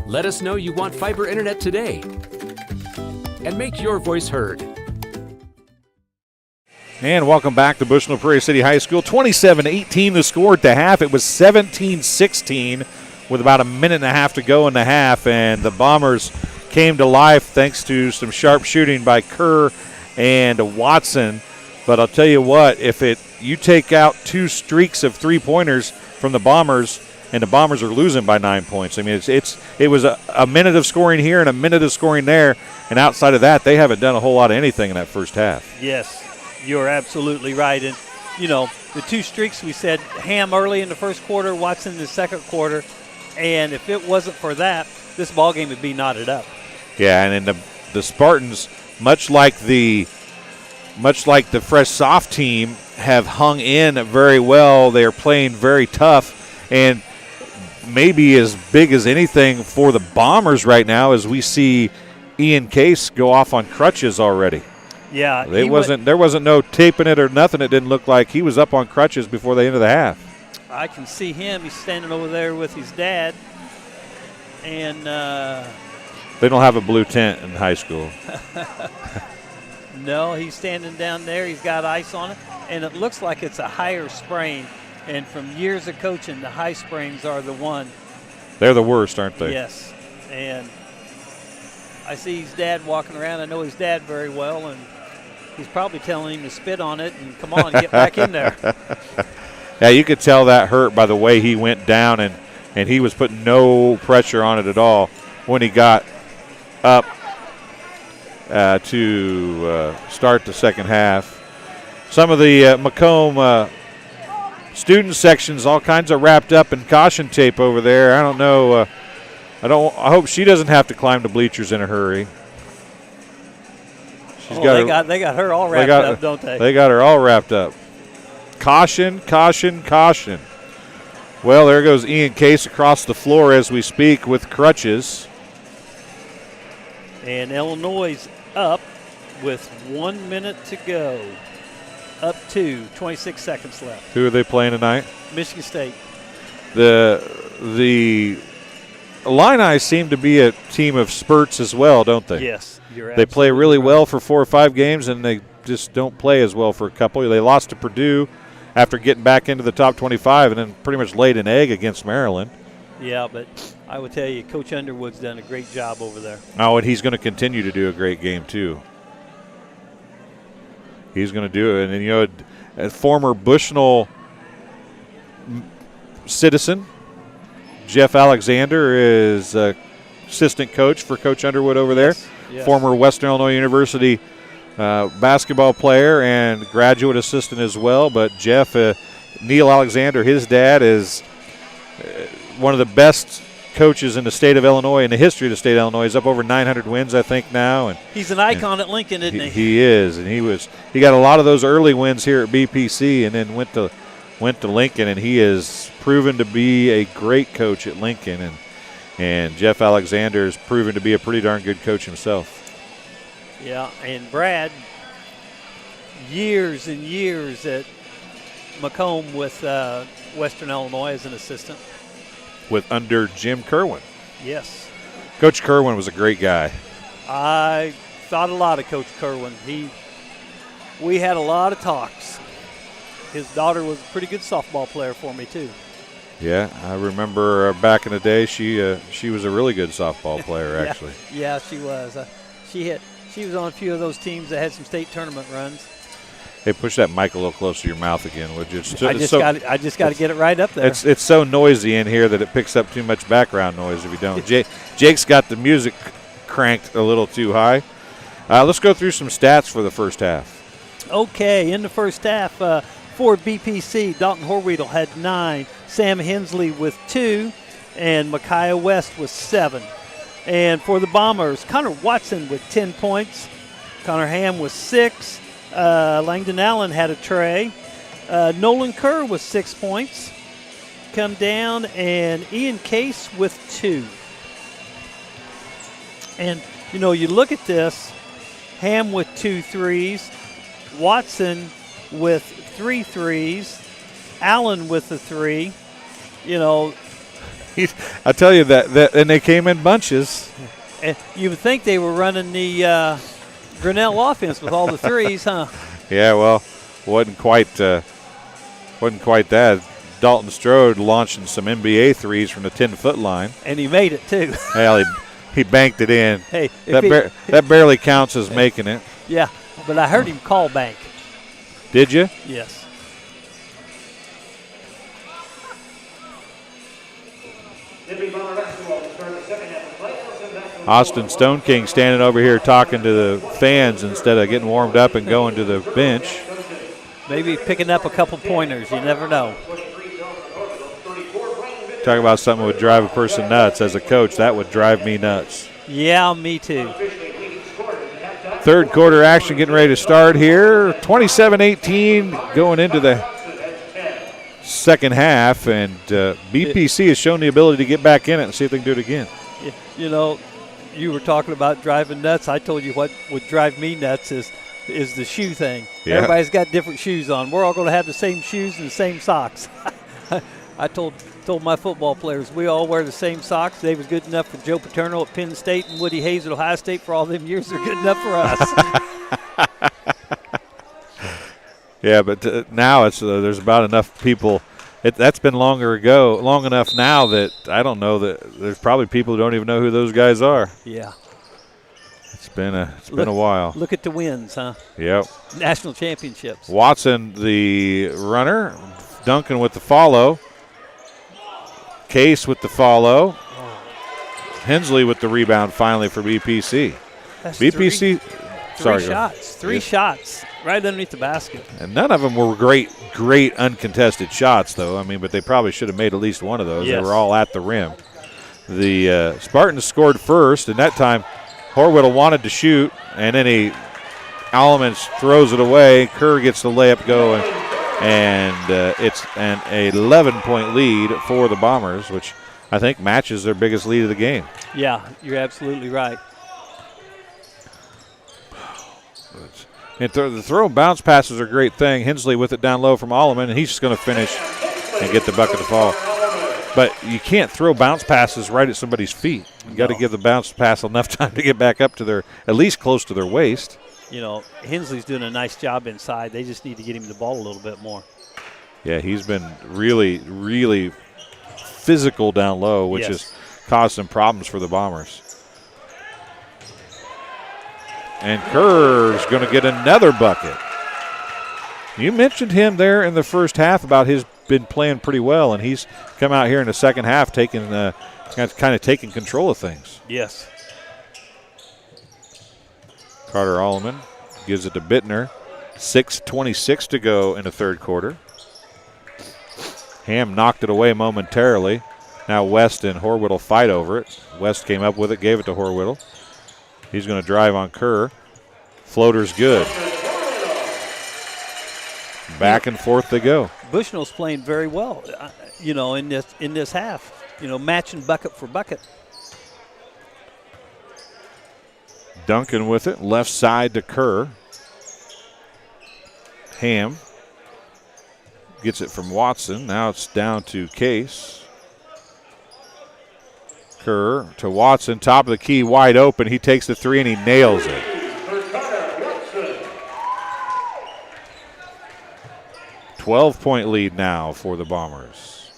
Speaker 9: Let us know you want fiber internet today and make your voice heard.
Speaker 1: And welcome back to Bushnell Prairie City High School. 27-18 the score at the half. It was 17-16 with about a minute and a half to go in the half, and the Bombers came to life thanks to some sharp shooting by Kerr and Watson. But I'll tell you what, if you take out two streaks of three-pointers from the Bombers, and the Bombers are losing by 9 points. I mean, it was a minute of scoring here and a minute of scoring there, and outside of that, they haven't done a whole lot of anything in that first half.
Speaker 3: Yes, you're absolutely right. And, you know, the two streaks we said, Ham early in the first quarter, Watson in the second quarter, and if it wasn't for that, this ball game would be knotted up.
Speaker 1: Yeah, and then the Spartans, much like the fresh soft team, have hung in very well. They are playing very tough, and maybe as big as anything for the Bombers right now as we see Ian Case go off on crutches already.
Speaker 3: Yeah.
Speaker 1: There wasn't no taping it or nothing. It didn't look like he was up on crutches before the end of the half.
Speaker 3: I can see him. He's standing over there with his dad. And
Speaker 1: they don't have a blue tent in high school.
Speaker 3: No, he's standing down there. He's got ice on it. And it looks like it's a higher sprain. And from years of coaching, the high sprains are the one.
Speaker 1: They're the worst, aren't they?
Speaker 3: Yes. And I see his dad walking around. I know his dad very well, and he's probably telling him to spit on it and come on, get back in there.
Speaker 1: Yeah, you could tell that hurt by the way he went down, and he was putting no pressure on it at all when he got up to start the second half. Some of the Macomb student sections all kinds of wrapped up in caution tape over there. I don't know. I hope she doesn't have to climb the bleachers in a hurry.
Speaker 3: They got her all wrapped up, don't they?
Speaker 1: They got her all wrapped up. Caution, caution, caution. Well, there goes Ian Case across the floor as we speak with crutches.
Speaker 3: And Illinois up with 1 minute to go. Up to 26 seconds left.
Speaker 1: Who are they playing tonight?
Speaker 3: Michigan State.
Speaker 1: The Illini seem to be a team of spurts as well, don't they?
Speaker 3: Yes, you're
Speaker 1: They play really
Speaker 3: right.
Speaker 1: well for 4 or 5 games, and they just don't play as well for a couple. They lost to Purdue after getting back into the top 25 and then pretty much laid an egg against Maryland.
Speaker 3: Yeah, but I would tell you, Coach Underwood's done a great job over there.
Speaker 1: Oh, and he's going to continue to do a great game, too. He's going to do it. And, you know, a former Bushnell citizen, Jeff Alexander, is assistant coach for Coach Underwood over there.
Speaker 3: Yes.
Speaker 1: Former Western Illinois University basketball player and graduate assistant as well. But Jeff, Neil Alexander, his dad, is one of the best coaches in the state of Illinois, in the history of the state of Illinois. He's up over 900 wins, I think, now. And
Speaker 3: he's an icon at Lincoln, isn't he?
Speaker 1: He is, and he got a lot of those early wins here at BPC, and then went to Lincoln, and he has proven to be a great coach at Lincoln, and Jeff Alexander has proven to be a pretty darn good coach himself.
Speaker 3: Yeah, and Brad, years and years at Macomb with Western Illinois as an assistant.
Speaker 1: With under Jim Kerwin.
Speaker 3: Yes.
Speaker 1: Coach Kerwin was a great guy.
Speaker 3: I thought a lot of Coach Kerwin. We had a lot of talks. His daughter was a pretty good softball player for me too.
Speaker 1: Yeah, I remember back in the day she was a really good softball player actually.
Speaker 3: Yeah, she was. She was on a few of those teams that had some state tournament runs.
Speaker 1: Hey, push that mic a little closer to your mouth again, would you?
Speaker 3: I just got to get it right up there.
Speaker 1: It's so noisy in here that it picks up too much background noise if you don't. Jake's got the music cranked a little too high. Let's go through some stats for the first half.
Speaker 3: Okay, in the first half, for BPC, Dalton Horweedle had 9, Sam Hensley with 2, and Micaiah West with 7. And for the Bombers, Connor Watson with 10 points, Connor Ham with 6, Langdon Allen had a tray, Nolan Kerr with 6 points, come down, and Ian Case with 2. And, you know, you look at this, Ham with 2 threes, Watson with 3 threes, Allen with a 3. You know,
Speaker 1: I tell you that and they came in bunches.
Speaker 3: You would think they were running the Grinnell offense with all the threes, huh?
Speaker 1: Yeah, well, wasn't quite that. Dalton Strode launching some NBA threes from the 10-foot line,
Speaker 3: and he made it too.
Speaker 1: Well, he banked it in.
Speaker 3: Hey,
Speaker 1: that barely counts as making it.
Speaker 3: Yeah, but I heard him call bank.
Speaker 1: Did you?
Speaker 3: Yes.
Speaker 1: Austin Stone King standing over here talking to the fans instead of getting warmed up and going to the bench.
Speaker 3: Maybe picking up a couple pointers. You never know.
Speaker 1: Talk about something that would drive a person nuts. As a coach, that would drive me nuts.
Speaker 3: Yeah, me too.
Speaker 1: Third quarter action getting ready to start here. 27-18 going into the second half, and BPC has shown the ability to get back in it and see if they can do it again.
Speaker 3: You know, you were talking about driving nuts. I told you what would drive me nuts is the shoe thing.
Speaker 1: Yeah.
Speaker 3: Everybody's got different shoes on. We're all going to have the same shoes and the same socks. I told my football players we all wear the same socks. They was good enough for Joe Paterno at Penn State and Woody Hayes at Ohio State for all them years. They're good enough for us.
Speaker 1: Yeah, but now it's there's about enough people. That's been long enough now that I don't know that there's probably people who don't even know who those guys are.
Speaker 3: Yeah.
Speaker 1: It's been a while.
Speaker 3: Look at the wins, huh?
Speaker 1: Yep.
Speaker 3: National championships.
Speaker 1: Watson, the runner. Duncan with the follow. Case with the follow. Hensley with the rebound finally for BPC.
Speaker 3: That's
Speaker 1: BPC.
Speaker 3: Three shots right underneath the basket.
Speaker 1: And none of them were great uncontested shots, though. I mean, but they probably should have made at least one of those.
Speaker 3: Yes.
Speaker 1: They were all at the rim. The Spartans scored first, and that time Horwittle wanted to shoot, and then Alemans throws it away. Kerr gets the layup going, and it's an 11-point lead for the Bombers, which I think matches their biggest lead of the game.
Speaker 3: Yeah, you're absolutely right.
Speaker 1: And the throw and bounce passes are a great thing. Hensley with it down low from Alleman, and he's just going to finish and get the bucket to fall. But you can't throw bounce passes right at somebody's feet. You got to give the bounce pass enough time to get back up to at least close to their waist.
Speaker 3: You know, Hensley's doing a nice job inside. They just need to get him the ball a little bit more.
Speaker 1: Yeah, he's been really, really physical down low, which
Speaker 3: Yes.
Speaker 1: has caused some problems for the Bombers. And Kerr's going to get another bucket. You mentioned him there in the first half about his been playing pretty well, and he's come out here in the second half taking kind of taking control of things.
Speaker 3: Yes.
Speaker 1: Carter Alleman gives it to Bittner. 6:26 to go in the third quarter. Ham knocked it away momentarily. Now West and Horwittle fight over it. West came up with it, gave it to Horwittle. He's going to drive on Kerr. Floater's good. Back and forth they go.
Speaker 3: Bushnell's playing very well, in this half. Matching bucket for bucket.
Speaker 1: Duncan with it, left side to Kerr. Ham gets it from Watson. Now it's down to Case. Kerr to Watson, top of the key, wide open. He takes the three and he nails it. 12-point lead now for the Bombers.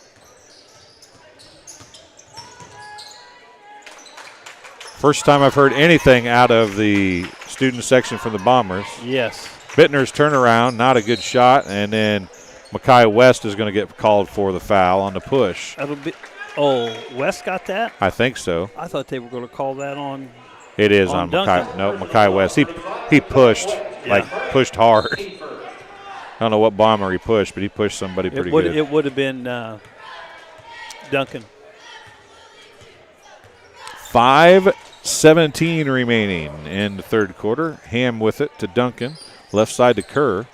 Speaker 1: First time I've heard anything out of the student section from the Bombers.
Speaker 3: Yes.
Speaker 1: Bittner's turnaround, not a good shot, and then Makai West is going to get called for the foul on the push.
Speaker 3: West got that?
Speaker 1: I think so.
Speaker 3: I thought they were going to call that on.
Speaker 1: It is on Makai. No, Makai West. He pushed, pushed hard. I don't know what Bomber he pushed, but he pushed somebody pretty good.
Speaker 3: It would have been Duncan.
Speaker 1: 5:17 remaining in the third quarter. Ham with it to Duncan. Left side to Kerr.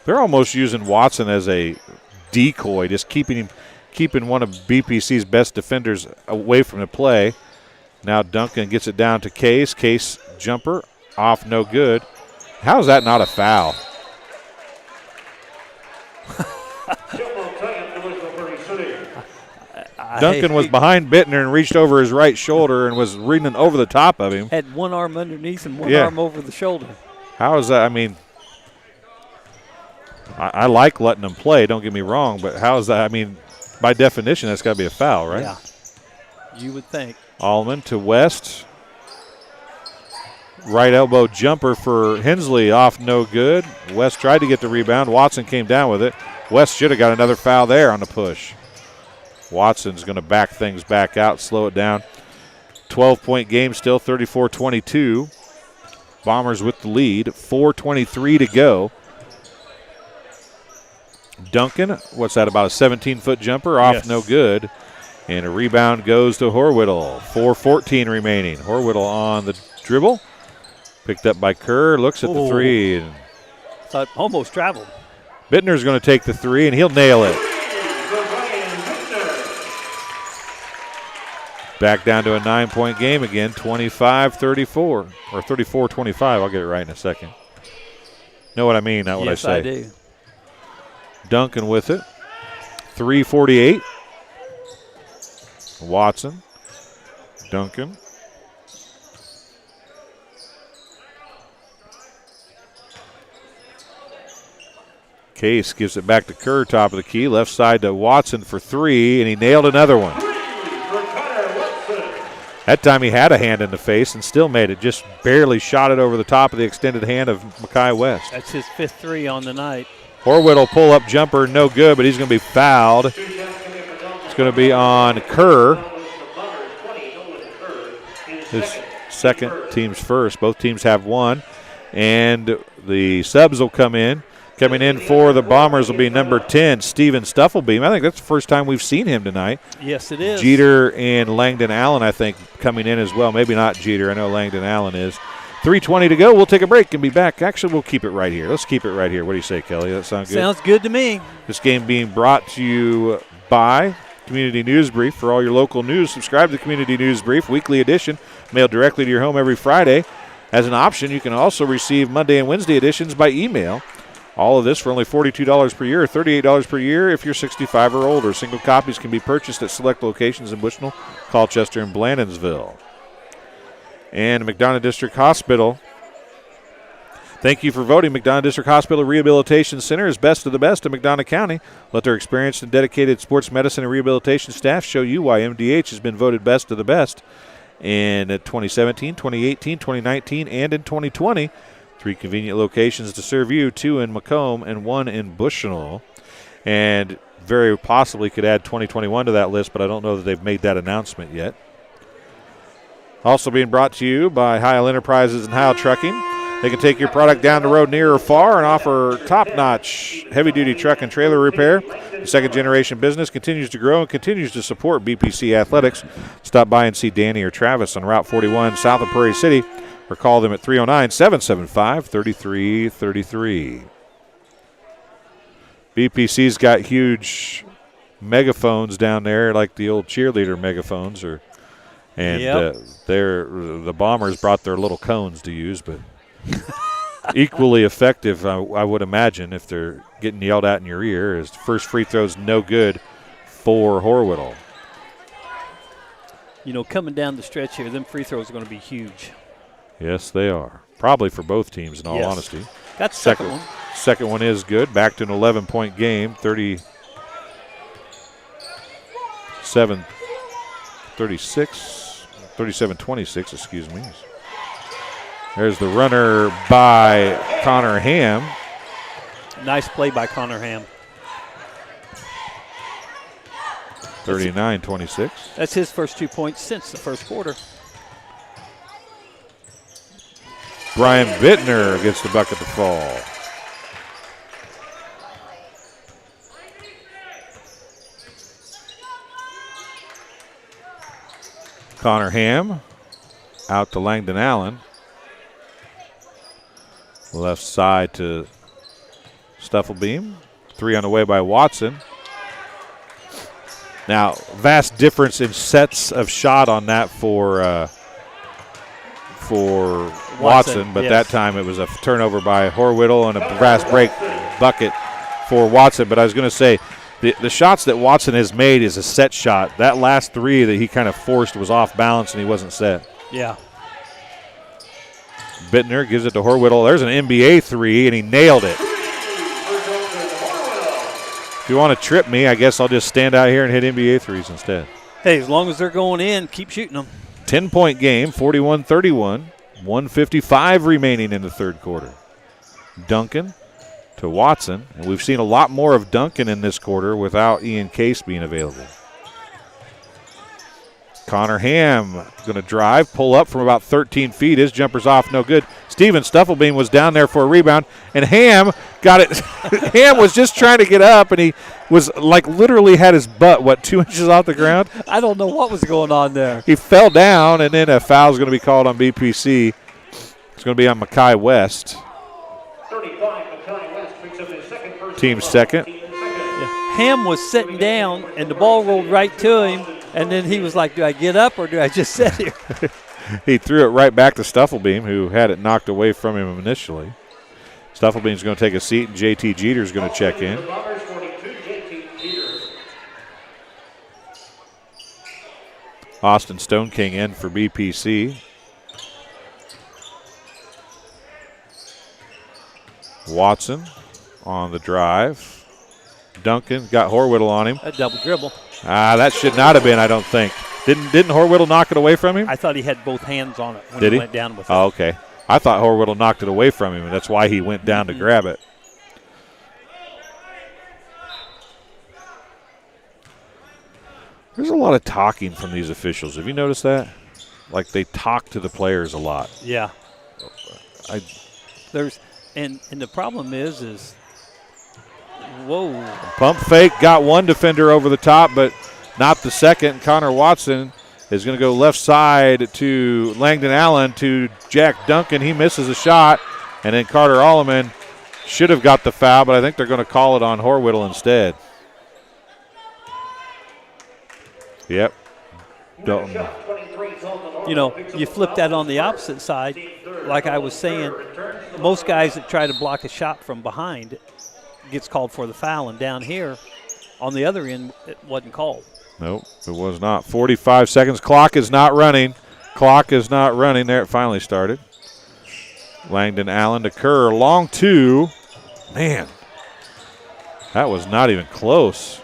Speaker 1: They're almost using Watson as a decoy, just keeping one of BPC's best defenders away from the play. Now Duncan gets it down to Case. Case jumper off, no good. How is that not a foul? Duncan was behind Bittner and reached over his right shoulder and was reading over the top of him.
Speaker 3: Had one arm underneath and one arm over the shoulder.
Speaker 1: How is that? I mean, I like letting them play, don't get me wrong, but how is that? I mean, by definition, that's got to be a foul, right?
Speaker 3: Yeah, you would think.
Speaker 1: Allman to West. Right elbow jumper for Hensley, off no good. West tried to get the rebound. Watson came down with it. West should have got another foul there on the push. Watson's going to back things back out, slow it down. 12-point game still, 34-22. Bombers with the lead, 4:23 to go. Duncan, what's that, about a 17-foot jumper? Off, yes. No good. And a rebound goes to Horwittle. 4:14 remaining. Horwittle on the dribble. Picked up by Kerr, looks at the three. And
Speaker 3: thought almost traveled.
Speaker 1: Bittner's going to take the three, and he'll nail it. Back down to a 9-point game again, 25-34, or 34-25. I'll get it right in a second. Know what I mean, not what I say.
Speaker 3: Yes, I do.
Speaker 1: Duncan with it. 3:48. Watson. Duncan. Case gives it back to Kerr, top of the key. Left side to Watson for three, and he nailed another one. That time he had a hand in the face and still made it. Just barely shot it over the top of the extended hand of Makai West.
Speaker 3: That's his fifth three on the night.
Speaker 1: Horwittle pull-up jumper, no good, but he's going to be fouled. It's going to be on Kerr. His second, team's first. Both teams have one. And the subs will come in. Coming in for the Bombers will be number 10, Steven Stufflebeam. I think that's the first time we've seen him tonight.
Speaker 3: Yes, it is.
Speaker 1: Jeter and Langdon Allen, I think, coming in as well. Maybe not Jeter. I know Langdon Allen is. 3:20 to go. We'll take a break and be back. Actually, we'll keep it right here. Let's keep it right here. What do you say, Kelly? That sound good?
Speaker 3: Sounds good to me.
Speaker 1: This game being brought to you by Community News Brief. For all your local news, subscribe to the Community News Brief, weekly edition, mailed directly to your home every Friday. As an option, you can also receive Monday and Wednesday editions by email. All of this for only $42 per year or $38 per year if you're 65 or older. Single copies can be purchased at select locations in Bushnell, Colchester, and Blandonsville. And McDonough District Hospital. Thank you for voting McDonough District Hospital Rehabilitation Center as best of the best in McDonough County. Let their experienced and dedicated sports medicine and rehabilitation staff show you why MDH has been voted best of the best in 2017, 2018, 2019, and in 2020. 3 convenient locations to serve you, 2 in Macomb and 1 in Bushnell. And very possibly could add 2021 to that list, but I don't know that they've made that announcement yet. Also being brought to you by Heil Enterprises and Heil Trucking. They can take your product down the road near or far and offer top-notch heavy-duty truck and trailer repair. The second-generation business continues to grow and continues to support BPC Athletics. Stop by and see Danny or Travis on Route 41 south of Prairie City or call them at 309-775-3333. BPC's got huge megaphones down there, like the old cheerleader megaphones, the Bombers brought their little cones to use, but equally effective, I would imagine, if they're getting yelled at in your ear. As the first free throw's no good for Horwittle.
Speaker 3: You know, coming down the stretch here, them free throws are going to be huge.
Speaker 1: Yes, they are. Probably for both teams, in all honesty.
Speaker 3: That's the second one.
Speaker 1: Second one is good. Back to an 11-point game, 37-26, excuse me. There's the runner by Connor Ham.
Speaker 3: Nice play by Connor Ham.
Speaker 1: 39-26.
Speaker 3: That's his first 2 points since the first quarter.
Speaker 1: Brian Bittner gets the bucket to fall. Connor Ham out to Langdon Allen. Left side to Stuffelbeam. 3 on the way by Watson. Now, vast difference in sets of shot on that for Watson, but that time it was a turnover by Horwittle and a fast break bucket for Watson. But I was going to say, the shots that Watson has made is a set shot. That last 3 that he kind of forced was off balance and he wasn't set.
Speaker 3: Yeah.
Speaker 1: Bittner gives it to Horwittle. There's an NBA 3, and he nailed it. If you want to trip me, I guess I'll just stand out here and hit NBA 3s instead.
Speaker 3: Hey, as long as they're going in, keep shooting them.
Speaker 1: 10-point game, 41-31, 1:55 remaining in the third quarter. Duncan to Watson, and we've seen a lot more of Duncan in this quarter without Ian Case being available. Connor Ham going to drive, pull up from about 13 feet. His jumper's off, no good. Steven Stuffelbeam was down there for a rebound, and Ham got it. Ham was just trying to get up, and he was like literally had his butt, 2 inches off the ground?
Speaker 3: I don't know what was going on there.
Speaker 1: He fell down, and then a foul's going to be called on BPC. It's going to be on Mackay West.
Speaker 4: 35, Mackay West picks up his second personal
Speaker 1: Team second.
Speaker 3: Yeah. Ham was sitting down, and the ball rolled right to him. And then he was like, do I get up or do I just sit here?
Speaker 1: He threw it right back to Stuffelbeam, who had it knocked away from him initially. Stuffelbeam's going to take a seat, and JT Jeter's going to check in. Austin Stone King in for BPC. Watson on the drive. Duncan got Horwittle on him.
Speaker 3: A double dribble.
Speaker 1: That should not have been, I don't think. Didn't Horwittle knock it away from him?
Speaker 3: I thought he had both hands on it when
Speaker 1: Did
Speaker 3: he
Speaker 1: he
Speaker 3: went down with it.
Speaker 1: Oh, okay. I thought Horwittle knocked it away from him, and that's why he went down to grab it. There's a lot of talking from these officials. Have you noticed that? Like they talk to the players a lot.
Speaker 3: Yeah. And the problem is whoa.
Speaker 1: Pump fake, got one defender over the top, but not the second. Connor Watson is going to go left side to Langdon Allen to Jack Duncan. He misses a shot, and then Carter Alleman should have got the foul, but I think they're going to call it on Horwittle instead. Yep. Dalton.
Speaker 3: You know, you flip that on the opposite side, like I was saying, most guys that try to block a shot from behind gets called for the foul, and down here on the other end it wasn't called.
Speaker 1: Nope, it was not. 45 seconds. Clock is not running. There it finally started. Langdon Allen to Kerr. Long two. Man, that was not even close.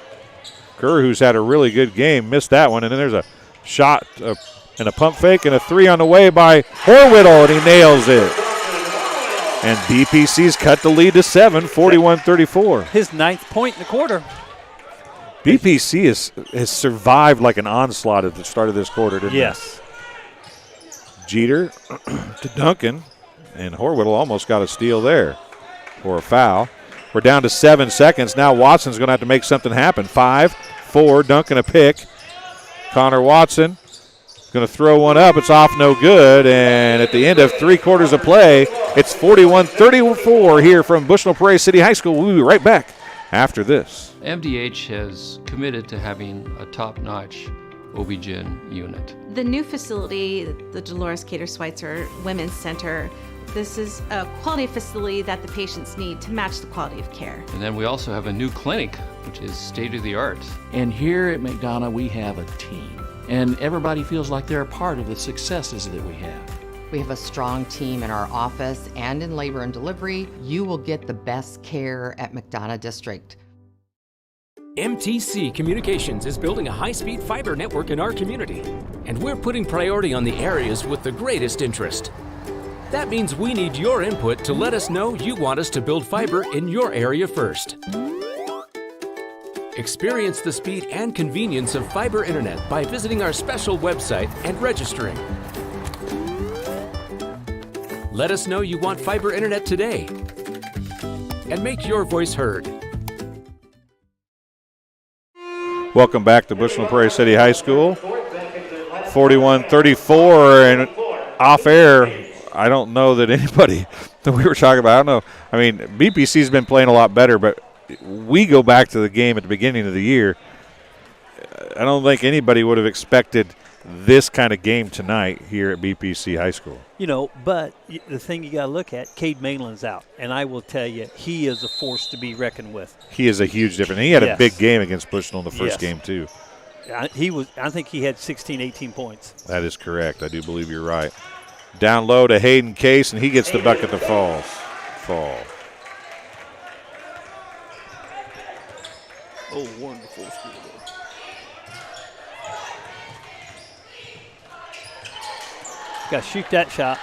Speaker 1: Kerr, who's had a really good game, missed that one. And then there's a shot and a pump fake and a three on the way by Horwittle, and he nails it. And BPC's cut the lead to 7, 41-34.
Speaker 3: His 9th point in the quarter.
Speaker 1: BPC has survived like an onslaught at the start of this quarter, didn't
Speaker 3: Yes.
Speaker 1: it? Jeter to Duncan, and Horwittle almost got a steal there for a foul. We're down to 7 seconds. Now Watson's going to have to make something happen. 5, 4, Duncan a pick. Connor Watson going to throw one up. It's off, no good. And at the end of 3 quarters of play, it's 41-34 here from Bushnell Prairie City High School. We'll be right back after this.
Speaker 5: MDH has committed to having a top-notch OB-GYN unit.
Speaker 6: The new facility, the Dolores Cater Schweitzer Women's Center, this is a quality facility that the patients need to match the quality of care.
Speaker 5: And then we also have a new clinic, which is state-of-the-art.
Speaker 7: And here at McDonough, we have a team. And everybody feels like they're a part of the successes that we have.
Speaker 8: We have a strong team in our office and in labor and delivery. You will get the best care at McDonough District.
Speaker 9: MTC Communications is building a high-speed fiber network in our community, and we're putting priority on the areas with the greatest interest. That means we need your input to let us know you want us to build fiber in your area first. Experience the speed and convenience of fiber internet by visiting our special website and registering. Let us know you want fiber internet today and make your voice heard.
Speaker 1: Welcome back to Bushnell Prairie City High School. 41-34, and off air, I don't know that anybody that we were talking about, I don't know. I mean, BPC's been playing a lot better, but we go back to the game at the beginning of the year. I don't think anybody would have expected this kind of game tonight here at BPC High School.
Speaker 3: You know, but the thing you got to look at, Cade Malin's out, and I will tell you, he is a force to be reckoned with.
Speaker 1: He is a huge difference. He had a big game against Bushnell in the first game, too.
Speaker 3: I think he had 16, 18 points.
Speaker 1: That is correct. I do believe you're right. Down low to Hayden Case, and he gets the bucket to fall.
Speaker 3: Oh, wonderful school. Got to shoot that shot.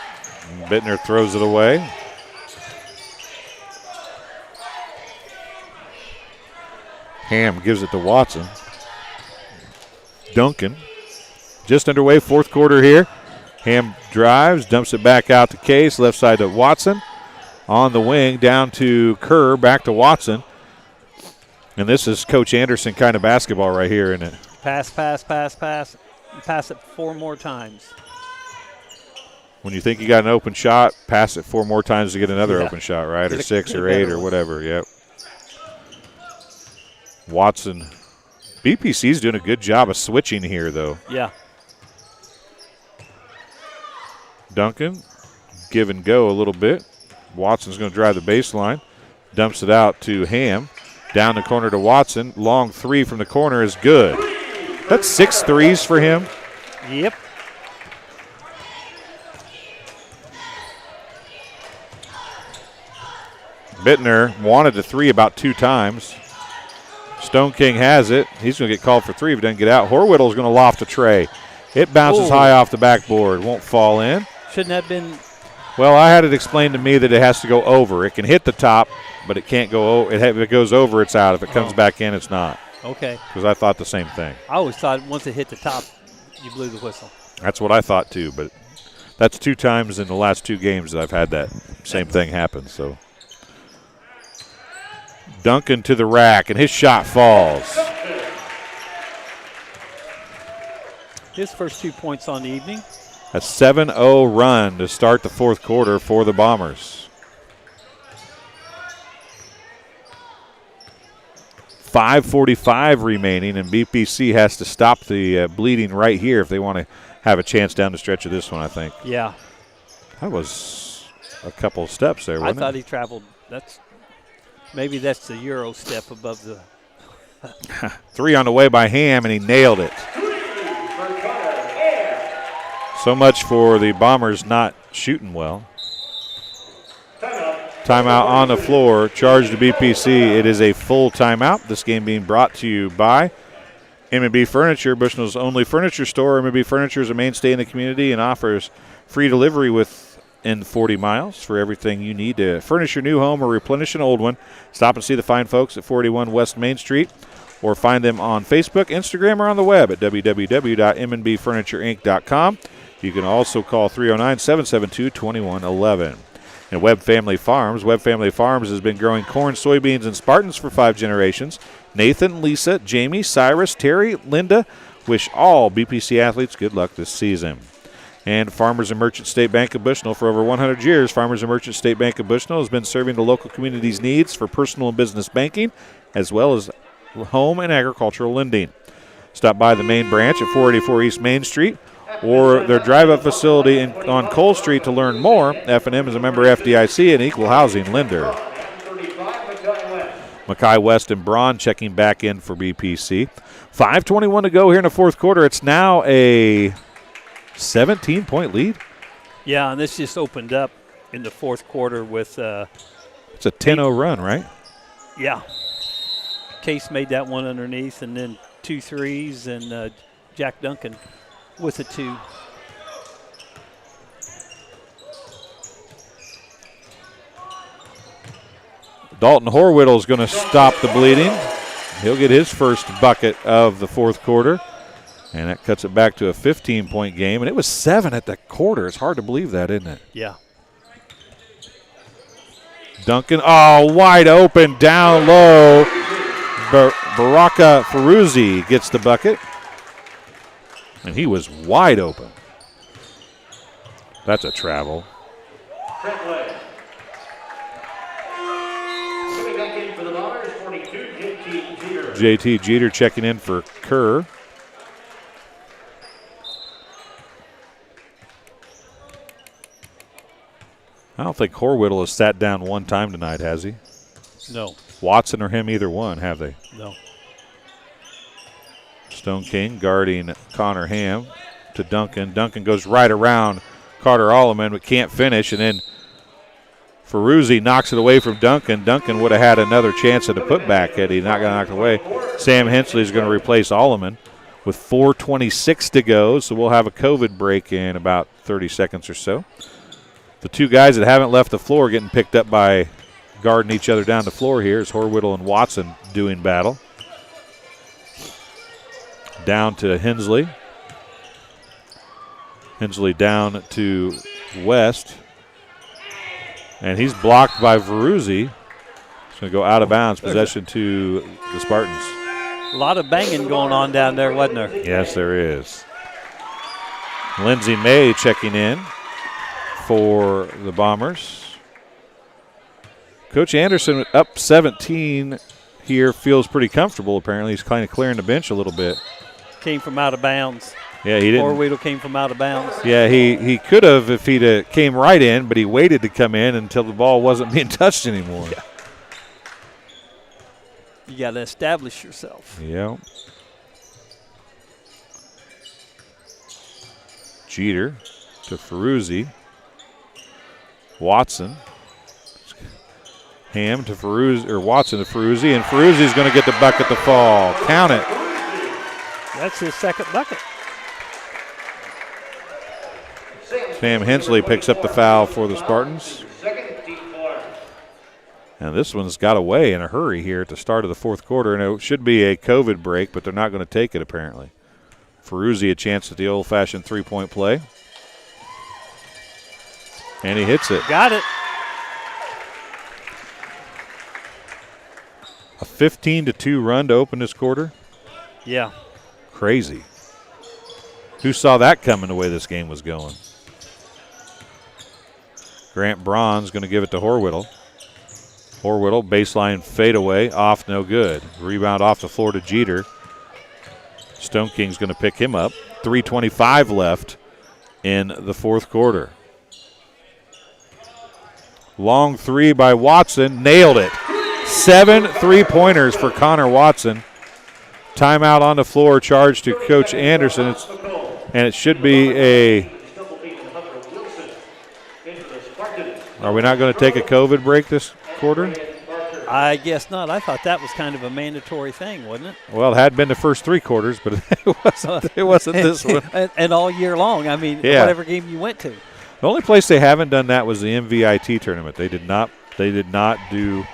Speaker 1: Bittner throws it away. Ham gives it to Watson. Duncan just underway, 4th quarter here. Ham drives, dumps it back out to Case, left side to Watson. On the wing, down to Kerr, back to Watson. And this is Coach Anderson kind of basketball right here, isn't it?
Speaker 3: Pass. Pass it 4 more times.
Speaker 1: When you think you got an open shot, pass it 4 more times to get another open shot, right? Or 6 or 8 or whatever, yep. Watson. BPC's doing a good job of switching here, though.
Speaker 3: Yeah.
Speaker 1: Duncan, give and go a little bit. Watson's going to drive the baseline. Dumps it out to Ham. Down the corner to Watson. Long 3 from the corner is good. That's 6 threes for him.
Speaker 3: Yep.
Speaker 1: Bittner wanted the 3 about 2 times. Stone King has it. He's going to get called for 3 if he doesn't get out. Horwittle's going to loft a tray. It bounces high off the backboard. Won't fall in.
Speaker 3: Shouldn't have been.
Speaker 1: Well, I had it explained to me that it has to go over. It can hit the top, but it can't go over. If it goes over, it's out. If it comes back in, it's not.
Speaker 3: Okay.
Speaker 1: Because I thought the same thing.
Speaker 3: I always thought once it hit the top, you blew the whistle.
Speaker 1: That's what I thought too, but that's 2 times in the last 2 games that I've had that same thing happen. So Duncan to the rack, and his shot falls.
Speaker 3: His first 2 points on the evening.
Speaker 1: A 7-0 run to start the 4th quarter for the Bombers. 5:45 remaining, and BPC has to stop the bleeding right here if they want to have a chance down the stretch of this one, I think.
Speaker 3: Yeah.
Speaker 1: That was a couple of steps there, wasn't it?
Speaker 3: I thought he traveled. Maybe that's the Euro step above the.
Speaker 1: 3 on the way by Ham, and he nailed it. So much for the Bombers not shooting well. Timeout on the floor, charge to BPC. It is a full timeout. This game being brought to you by M&B Furniture, Bushnell's only furniture store. M&B Furniture is a mainstay in the community and offers free delivery within 40 miles for everything you need to furnish your new home or replenish an old one. Stop and see the fine folks at 41 West Main Street, or find them on Facebook, Instagram, or on the web at www.mnbfurnitureinc.com. You can also call 309-772-2111. And Webb Family Farms. Webb Family Farms has been growing corn, soybeans, and Spartans for 5 generations. Nathan, Lisa, Jamie, Cyrus, Terry, Linda wish all BPC athletes good luck this season. And Farmers and Merchant State Bank of Bushnell. For over 100 years, Farmers and Merchant State Bank of Bushnell has been serving the local community's needs for personal and business banking, as well as home and agricultural lending. Stop by the main branch at 484 East Main Street or their drive-up facility on Cole Street to learn more. F&M is a member FDIC and equal housing lender. Mackay West and Braun checking back in for BPC. 5:21 to go here in the fourth quarter. It's now a 17-point lead.
Speaker 3: Yeah, and this just opened up in the fourth quarter with
Speaker 1: it's a 10-0 run, right?
Speaker 3: Yeah. Case made that one underneath, and then 2 threes, and Jack Duncan with a 2.
Speaker 1: Dalton Horwittle is going to stop the bleeding. He'll get his first bucket of the fourth quarter, and that cuts it back to a 15-point game. And it was 7 at the quarter. It's hard to believe that, isn't it?
Speaker 3: Yeah.
Speaker 1: Duncan, wide open, down low. Baraka Feruzzi gets the bucket, and he was wide open. That's a travel. JT Jeter checking in for Kerr. I don't think Horwittle has sat down one time tonight, has he?
Speaker 3: No.
Speaker 1: Watson or him, either one, have they?
Speaker 3: No.
Speaker 1: Stone King guarding Connor Ham to Duncan. Duncan goes right around Carter Alleman but can't finish, and then Feruzzi knocks it away from Duncan. Duncan would have had another chance at a putback had he not got knocked away. Sam Hensley is going to replace Alleman with 4:26 to go, so we'll have a COVID break in about 30 seconds or so. The two guys that haven't left the floor getting picked up by guarding each other down the floor here is Horwittle and Watson doing battle. Down to Hensley. Hensley down to West. And he's blocked by Veruzzi. He's going to go out of bounds. Possession to the Spartans.
Speaker 3: A lot of banging going on down there, wasn't there?
Speaker 1: Yes, there is. Lindsey May checking in for the Bombers. Coach Anderson up 17 here feels pretty comfortable apparently. He's kind of clearing the bench a little bit.
Speaker 3: Came from out of bounds.
Speaker 1: Yeah, he didn't.
Speaker 3: Horwittle came from out of bounds.
Speaker 1: Yeah, he could have if he'd came right in, but he waited to come in until the ball wasn't being touched anymore.
Speaker 3: Yeah. You got to establish yourself.
Speaker 1: Yeah. Jeter to Feruzzi. Watson. Ham to Feruzzi, or Watson to Feruzzi, and Feruzzi's going to get the bucket to fall. Count it.
Speaker 3: That's his second bucket.
Speaker 1: Sam Hensley picks up the foul for the Spartans. And this one's got away in a hurry here at the start of the fourth quarter, and it should be a COVID break, but they're not going to take it apparently. Feruzzi a chance at the old-fashioned three-point play. And he hits it.
Speaker 3: Got it.
Speaker 1: A 15-2 run to open this quarter.
Speaker 3: Yeah.
Speaker 1: Crazy. Who saw that coming the way this game was going? Grant Braun's going to give it to Horwittle. Horwittle, baseline fadeaway, off, no good. Rebound off the floor to Jeter. Stone King's going to pick him up. 3:25 left in the fourth quarter. Long three by Watson, nailed it. 7 3-pointers for Connor Watson. Timeout on the floor, charged to Coach Anderson, and it should be a Are we not going to take a COVID break this quarter?
Speaker 3: I guess not. I thought that was kind of a mandatory thing, wasn't it?
Speaker 1: Well, it had been the first 3 quarters, but it wasn't this one.
Speaker 3: And all year long, I mean, whatever game you went to.
Speaker 1: The only place they haven't done that was the MVIT tournament. They did not do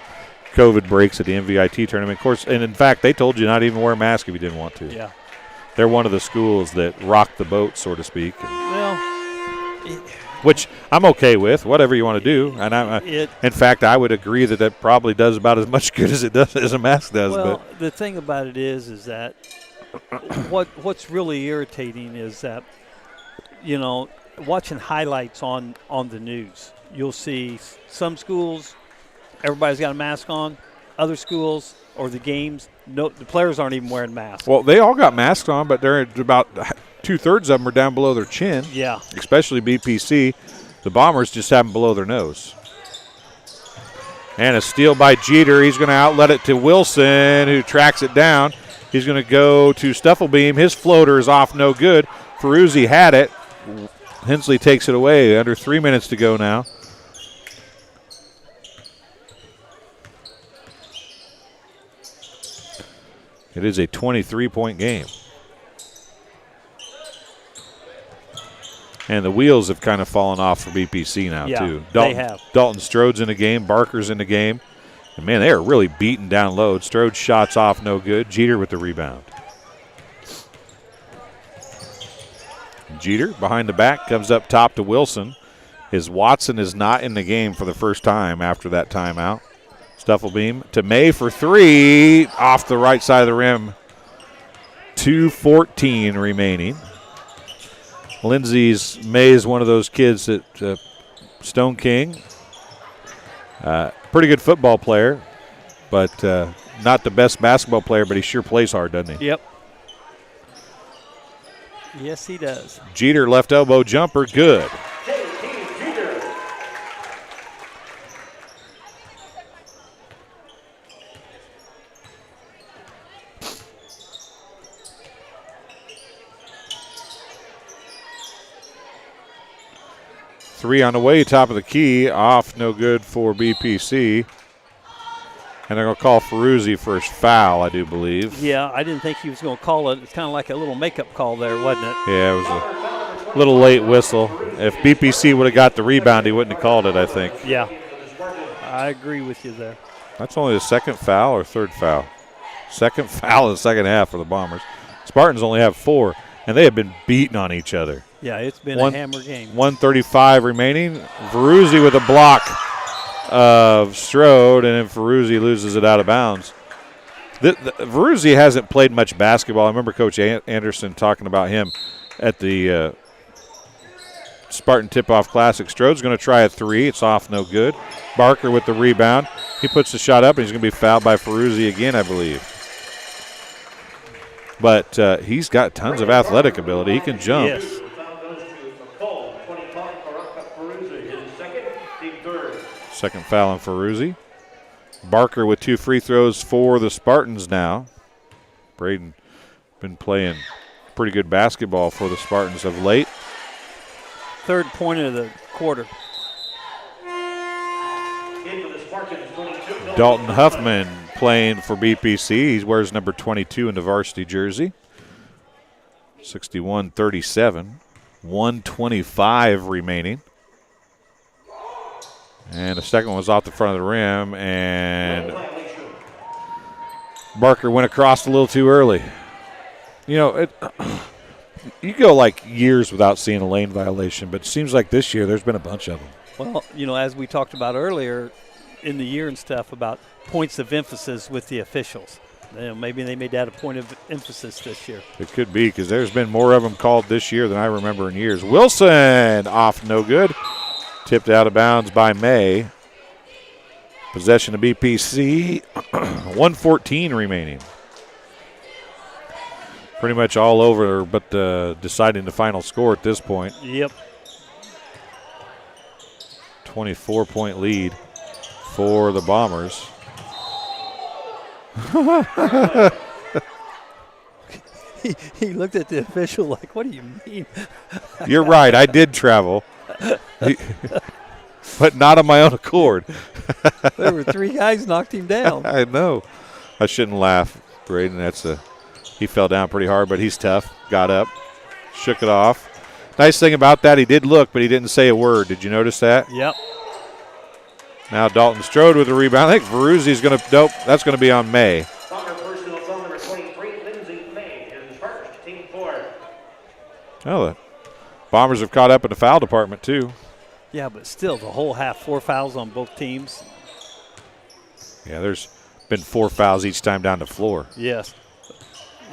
Speaker 1: COVID breaks at the MVIT tournament. Of course, and in fact, they told you not even wear a mask if you didn't want to.
Speaker 3: Yeah.
Speaker 1: They're one of the schools that rocked the boat, so to speak.
Speaker 3: Well,
Speaker 1: which I'm okay with, whatever you want to do. And in fact, I would agree that probably does about as much good as it does as a mask does.
Speaker 3: Well,
Speaker 1: but
Speaker 3: the thing about it is that what's really irritating is that, you know, watching highlights on the news, you'll see some schools, everybody's got a mask on. Other schools or the games, no, the players aren't even wearing masks.
Speaker 1: Well, they all got masks on, but they're about 2/3 of them are down below their chin.
Speaker 3: Yeah.
Speaker 1: Especially BPC. The Bombers just have them below their nose. And a steal by Jeter. He's going to outlet it to Wilson, who tracks it down. He's going to go to Stufflebeam. His floater is off, no good. Ferruzzi had it. Hensley takes it away. Under 3 minutes to go now. It is a 23-point game. And the wheels have kind of fallen off for BPC now, too.
Speaker 3: They have.
Speaker 1: Dalton Strode's in the game. Barker's in the game. And, man, they are really beating down low. Strode's shots off, no good. Jeter with the rebound. Jeter behind the back comes up top to Wilson. His Watson is not in the game for the first time after that timeout. Stufflebeam to May for 3 off the right side of the rim. 2:14 remaining. May is one of those kids that Stone King, pretty good football player, but not the best basketball player, but he sure plays hard, doesn't he?
Speaker 3: Yep. Yes, he does.
Speaker 1: Jeter left elbow jumper, good. Three on the way, top of the key, off, no good for BPC. And they're going to call Ferruzzi for his foul, I do believe.
Speaker 3: Yeah, I didn't think he was going to call it. It's kind of like a little makeup call there, wasn't it?
Speaker 1: Yeah, it was a little late whistle. If BPC would have got the rebound, he wouldn't have called it, I think.
Speaker 3: Yeah, I agree with you there.
Speaker 1: That's only the second foul or third foul? Second foul in the second half for the Bombers. Spartans only have 4, and they have been beating on each other.
Speaker 3: Yeah, it's been a hammer game.
Speaker 1: 1:35 remaining. Ferruzzi with a block of Strode, and then Ferruzzi loses it out of bounds. Ferruzzi hasn't played much basketball. I remember Coach Anderson talking about him at the Spartan Tip-Off Classic. Strode's going to try a 3. It's off, no good. Barker with the rebound. He puts the shot up, and he's going to be fouled by Ferruzzi again, I believe. But he's got tons of athletic ability. He can jump.
Speaker 3: Yes.
Speaker 1: Second foul on Ferruzzi. Barker with 2 free throws for the Spartans now. Braden been playing pretty good basketball for the Spartans of late.
Speaker 3: Third point of the quarter.
Speaker 1: Dalton Huffman playing for BPC. He wears number 22 in the varsity jersey. 61-37. 1:25 remaining. And the second one was off the front of the rim, and Barker went across a little too early. You know, you go like years without seeing a lane violation, but it seems like this year there's been a bunch of them.
Speaker 3: Well, you know, as we talked about earlier in the year and stuff about points of emphasis with the officials. You know, maybe they made that a point of emphasis this year.
Speaker 1: It could be, because there's been more of them called this year than I remember in years. Wilson off, no good. Tipped out of bounds by May. Possession of BPC. 1:14 remaining. Pretty much all over, but deciding the final score at this point.
Speaker 3: Yep.
Speaker 1: 24-point lead for the Bombers.
Speaker 3: He looked at the official like, what do you mean?
Speaker 1: You're right. I did travel. but not on my own accord.
Speaker 3: There were 3 guys knocked him down.
Speaker 1: I know. I shouldn't laugh, Braden. He fell down pretty hard, but he's tough. Got up, shook it off. Nice thing about that, he did look, but he didn't say a word. Did you notice that?
Speaker 3: Yep.
Speaker 1: Now Dalton Strode with the rebound. I think Veruzzi's going to – nope, that's going to be on May. Oh, the Bombers have caught up in the foul department too.
Speaker 3: Yeah, but still, the whole half, 4 fouls on both teams.
Speaker 1: Yeah, there's been 4 fouls each time down the floor.
Speaker 3: Yes.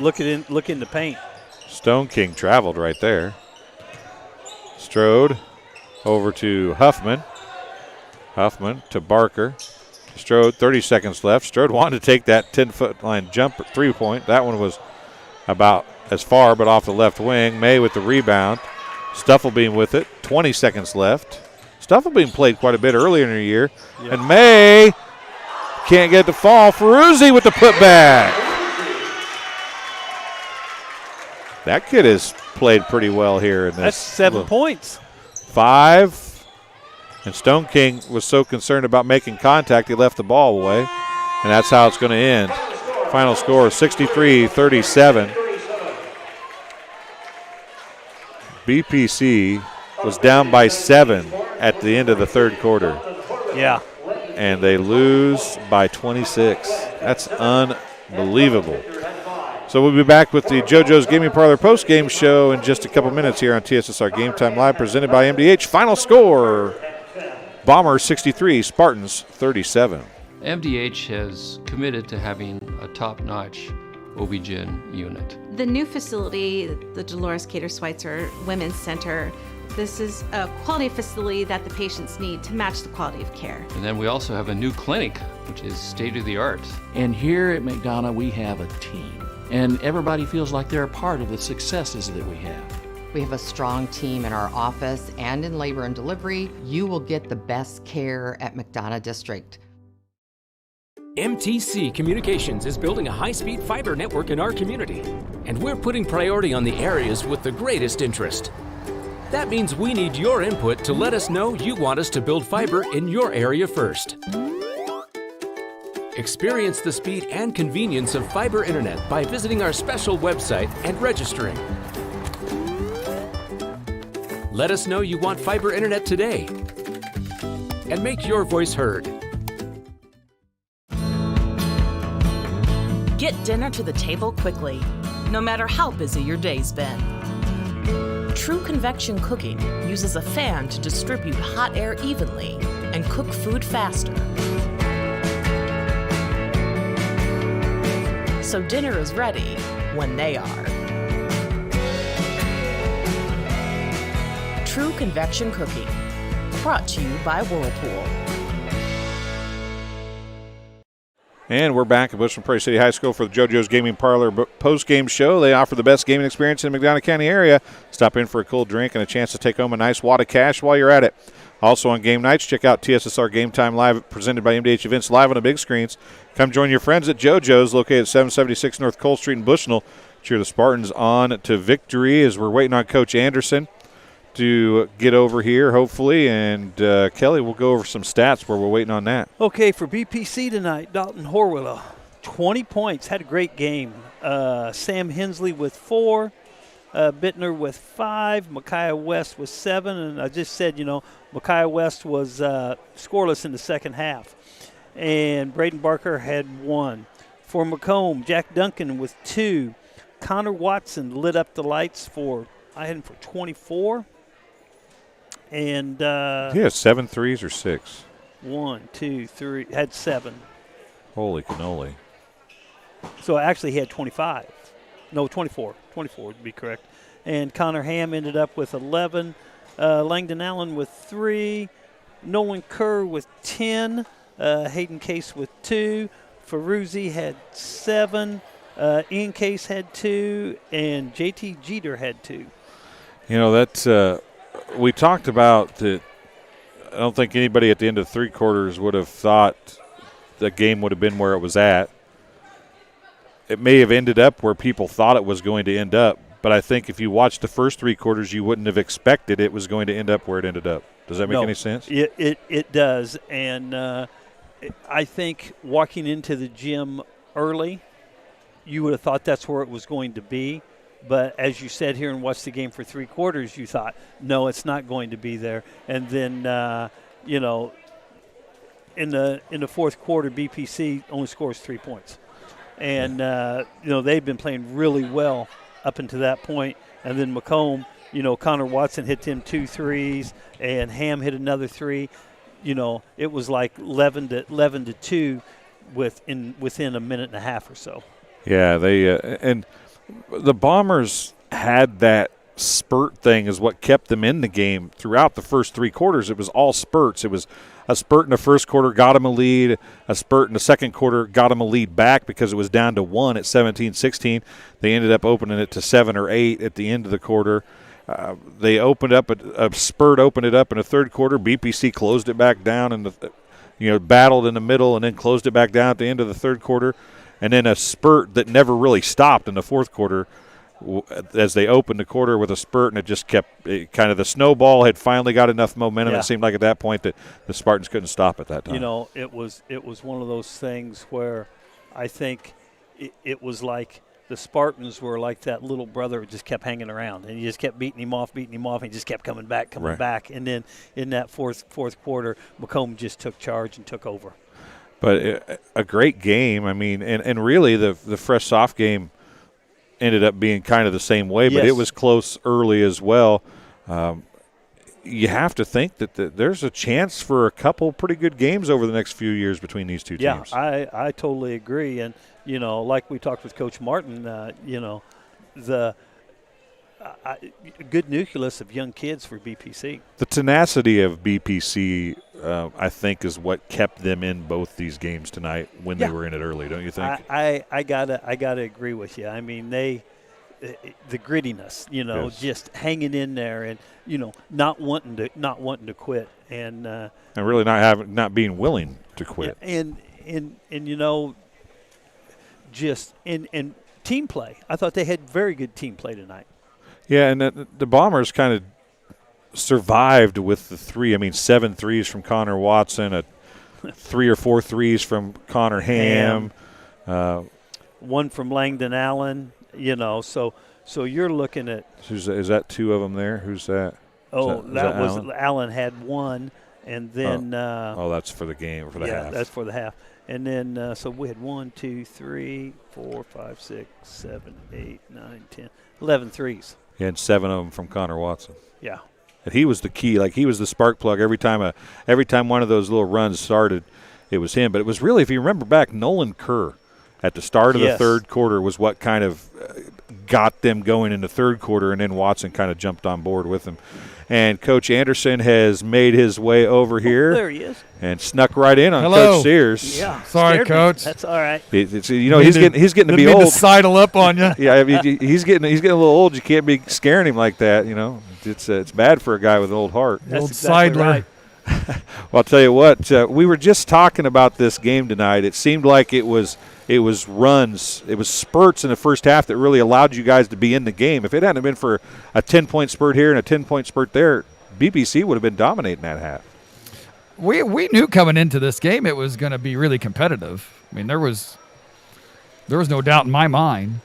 Speaker 3: Look in the paint.
Speaker 1: Stone King traveled right there. Strode over to Huffman. Huffman to Barker. Strode, 30 seconds left. Strode wanted to take that 10-foot line jumper, 3-point. That one was about as far, but off the left wing. May with the rebound. Stufflebeam with it. 20 seconds left. Stufflebeam played quite a bit earlier in the year. Yep. And May can't get the fall. Ferruzzi with the putback. That kid has played pretty well here in this.
Speaker 3: That's 7 points.
Speaker 1: 5. And Stone King was so concerned about making contact, he left the ball away. And that's how it's going to end. Final score, 63-37. BPC was down by 7 at the end of the third quarter.
Speaker 3: Yeah.
Speaker 1: And they lose by 26. That's unbelievable. So we'll be back with the JoJo's Gaming Parlor post-game show in just a couple minutes here on TSSR Game Time Live, presented by MDH. Final score, Bombers 63, Spartans 37.
Speaker 5: MDH has committed to having a top-notch OB-GYN unit.
Speaker 6: The new facility, the Dolores Cater Schweitzer Women's Center, this is a quality facility that the patients need to match the quality of care.
Speaker 5: And then we also have a new clinic, which is state-of-the-art.
Speaker 7: And here at McDonough, we have a team. And everybody feels like they're a part of the successes that we have.
Speaker 8: We have a strong team in our office and in labor and delivery. You will get the best care at McDonough District.
Speaker 9: MTC Communications is building a high-speed fiber network in our community, and we're putting priority on the areas with the greatest interest. That means we need your input to let us know you want us to build fiber in your area first. Experience the speed and convenience of fiber internet by visiting our special website and registering. Let us know you want fiber internet today, and make your voice heard.
Speaker 10: Get dinner to the table quickly, no matter how busy your day's been. True convection cooking uses a fan to distribute hot air evenly and cook food faster. So dinner is ready when they are. True convection cooking, brought to you by Whirlpool.
Speaker 1: And we're back at Bushman Prairie City High School for the JoJo's Gaming Parlor post-game show. They offer the best gaming experience in the McDonough County area. Stop in for a cool drink and a chance to take home a nice wad of cash while you're at it. Also on game nights, check out TSSR Game Time Live, presented by MDH Events, live on the big screens. Come join your friends at JoJo's, located at 776 North Cole Street in Bushnell. Cheer the Spartans on to victory as we're waiting on Coach Anderson to get over here, hopefully. And Kelly, we'll go over some stats where we're waiting on that.
Speaker 3: Okay, for BPC tonight, Dalton Horwilla, 20 points, had a great game. Sam Hensley with 4, Bittner with 5, Micaiah West with 7, and I just said, Micaiah West was scoreless in the second half. And Braden Barker had 1. For Macomb, Jack Duncan with 2. Connor Watson lit up the lights I had him for 24. And
Speaker 1: he has 7 threes or 6?
Speaker 3: 1, 2, 3, had 7.
Speaker 1: Holy cannoli.
Speaker 3: So actually he had 25. No, 24. 24 to be correct. And Connor Ham ended up with 11. Langdon Allen with 3. Nolan Kerr with 10. Hayden Case with 2. Ferruzzi had 7. Ian Case had 2. And JT Jeter had 2.
Speaker 1: That's we talked about that. I don't think anybody at the end of 3 quarters would have thought the game would have been where it was at. It may have ended up where people thought it was going to end up, but I think if you watched the first 3 quarters, you wouldn't have expected it was going to end up where it ended up. Does that make any sense?
Speaker 3: It does. And I think walking into the gym early, you would have thought that's where it was going to be. But as you sat here and watched the game for 3 quarters, you thought, no, it's not going to be there. And then, in the fourth quarter, BPC only scores 3 points. And, they've been playing really well up until that point. And then Macomb, Connor Watson hit him 2 threes, and Ham hit another 3. It was like 11 to 2 within a minute and a half or so.
Speaker 1: Yeah, they and the Bombers had that spurt thing is what kept them in the game throughout the first 3 quarters. It was all spurts. It was a spurt in the first quarter, got them a lead. A spurt in the second quarter, got them a lead back because it was down to 1 at 17-16. They ended up opening it to 7 or 8 at the end of the quarter. They opened up a spurt, opened it up in the third quarter. BPC closed it back down and battled in the middle and then closed it back down at the end of the third quarter. And then a spurt that never really stopped in the fourth quarter as they opened the quarter with a spurt, and it just kept kind of the snowball had finally got enough momentum.
Speaker 3: Yeah.
Speaker 1: It seemed like at that point that the Spartans couldn't stop at that time.
Speaker 3: It was one of those things where I think it was like the Spartans were like that little brother who just kept hanging around, and he just kept beating him off, and he just kept coming back. And then in that fourth quarter, Macomb just took charge and took over.
Speaker 1: But a great game. I mean, and really the fresh soft game ended up being kind of the same way, but
Speaker 3: yes.
Speaker 1: It was close early as well. You have to think that there's a chance for a couple pretty good games over the next few years between these two teams.
Speaker 3: Yeah, I totally agree. And, like we talked with Coach Martin, the good nucleus of young kids for BPC.
Speaker 1: The tenacity of BPC, I think, is what kept them in both these games tonight when they were in it early. Don't you think?
Speaker 3: I gotta agree with you. I mean, the grittiness,
Speaker 1: yes.
Speaker 3: just hanging in there, and not wanting to quit, and
Speaker 1: really not being willing to quit.
Speaker 3: Yeah, and just in team play. I thought they had very good team play tonight.
Speaker 1: Yeah, and the Bombers kind of survived with the 3. I mean, 7 threes from Connor Watson, 3 or 4 threes from Connor Ham.
Speaker 3: 1 from Langdon Allen. So you're looking at.
Speaker 1: Is that 2 of them there? Who's that?
Speaker 3: That was
Speaker 1: Allen?
Speaker 3: Allen had 1, and then.
Speaker 1: That's for the game, for the half.
Speaker 3: Yeah, that's for the half. And then, so we had 1, 2, 3, 4, 5, 6, 7, 8, 9, 10, 11 threes.
Speaker 1: Yeah, and 7 of them from Connor Watson.
Speaker 3: Yeah.
Speaker 1: And he was the key. Like, he was the spark plug. Every time one of those little runs started, it was him. But it was really, if you remember back, Nolan Kerr at the start of the third quarter was what kind of got them going in the third quarter, and then Watson kind of jumped on board with him. And Coach Anderson has made his way over here.
Speaker 3: There he is.
Speaker 1: And snuck right in on
Speaker 16: Hello.
Speaker 1: Coach Sears.
Speaker 16: Yeah. Sorry, Coach.
Speaker 3: That's all right.
Speaker 1: He's getting to be old.
Speaker 16: To sidle up on you.
Speaker 1: Yeah, he's getting a little old. You can't be scaring him like that. It's bad for a guy with an old heart.
Speaker 16: That's old exactly sidler. Right.
Speaker 1: Well, I'll tell you what. We were just talking about this game tonight. It seemed like it was runs. It was spurts in the first half that really allowed you guys to be in the game. If it hadn't been for a 10-point spurt here and a 10-point spurt there, BBC would have been dominating that half.
Speaker 16: We knew coming into this game it was going to be really competitive. I mean, there was no doubt in my mind.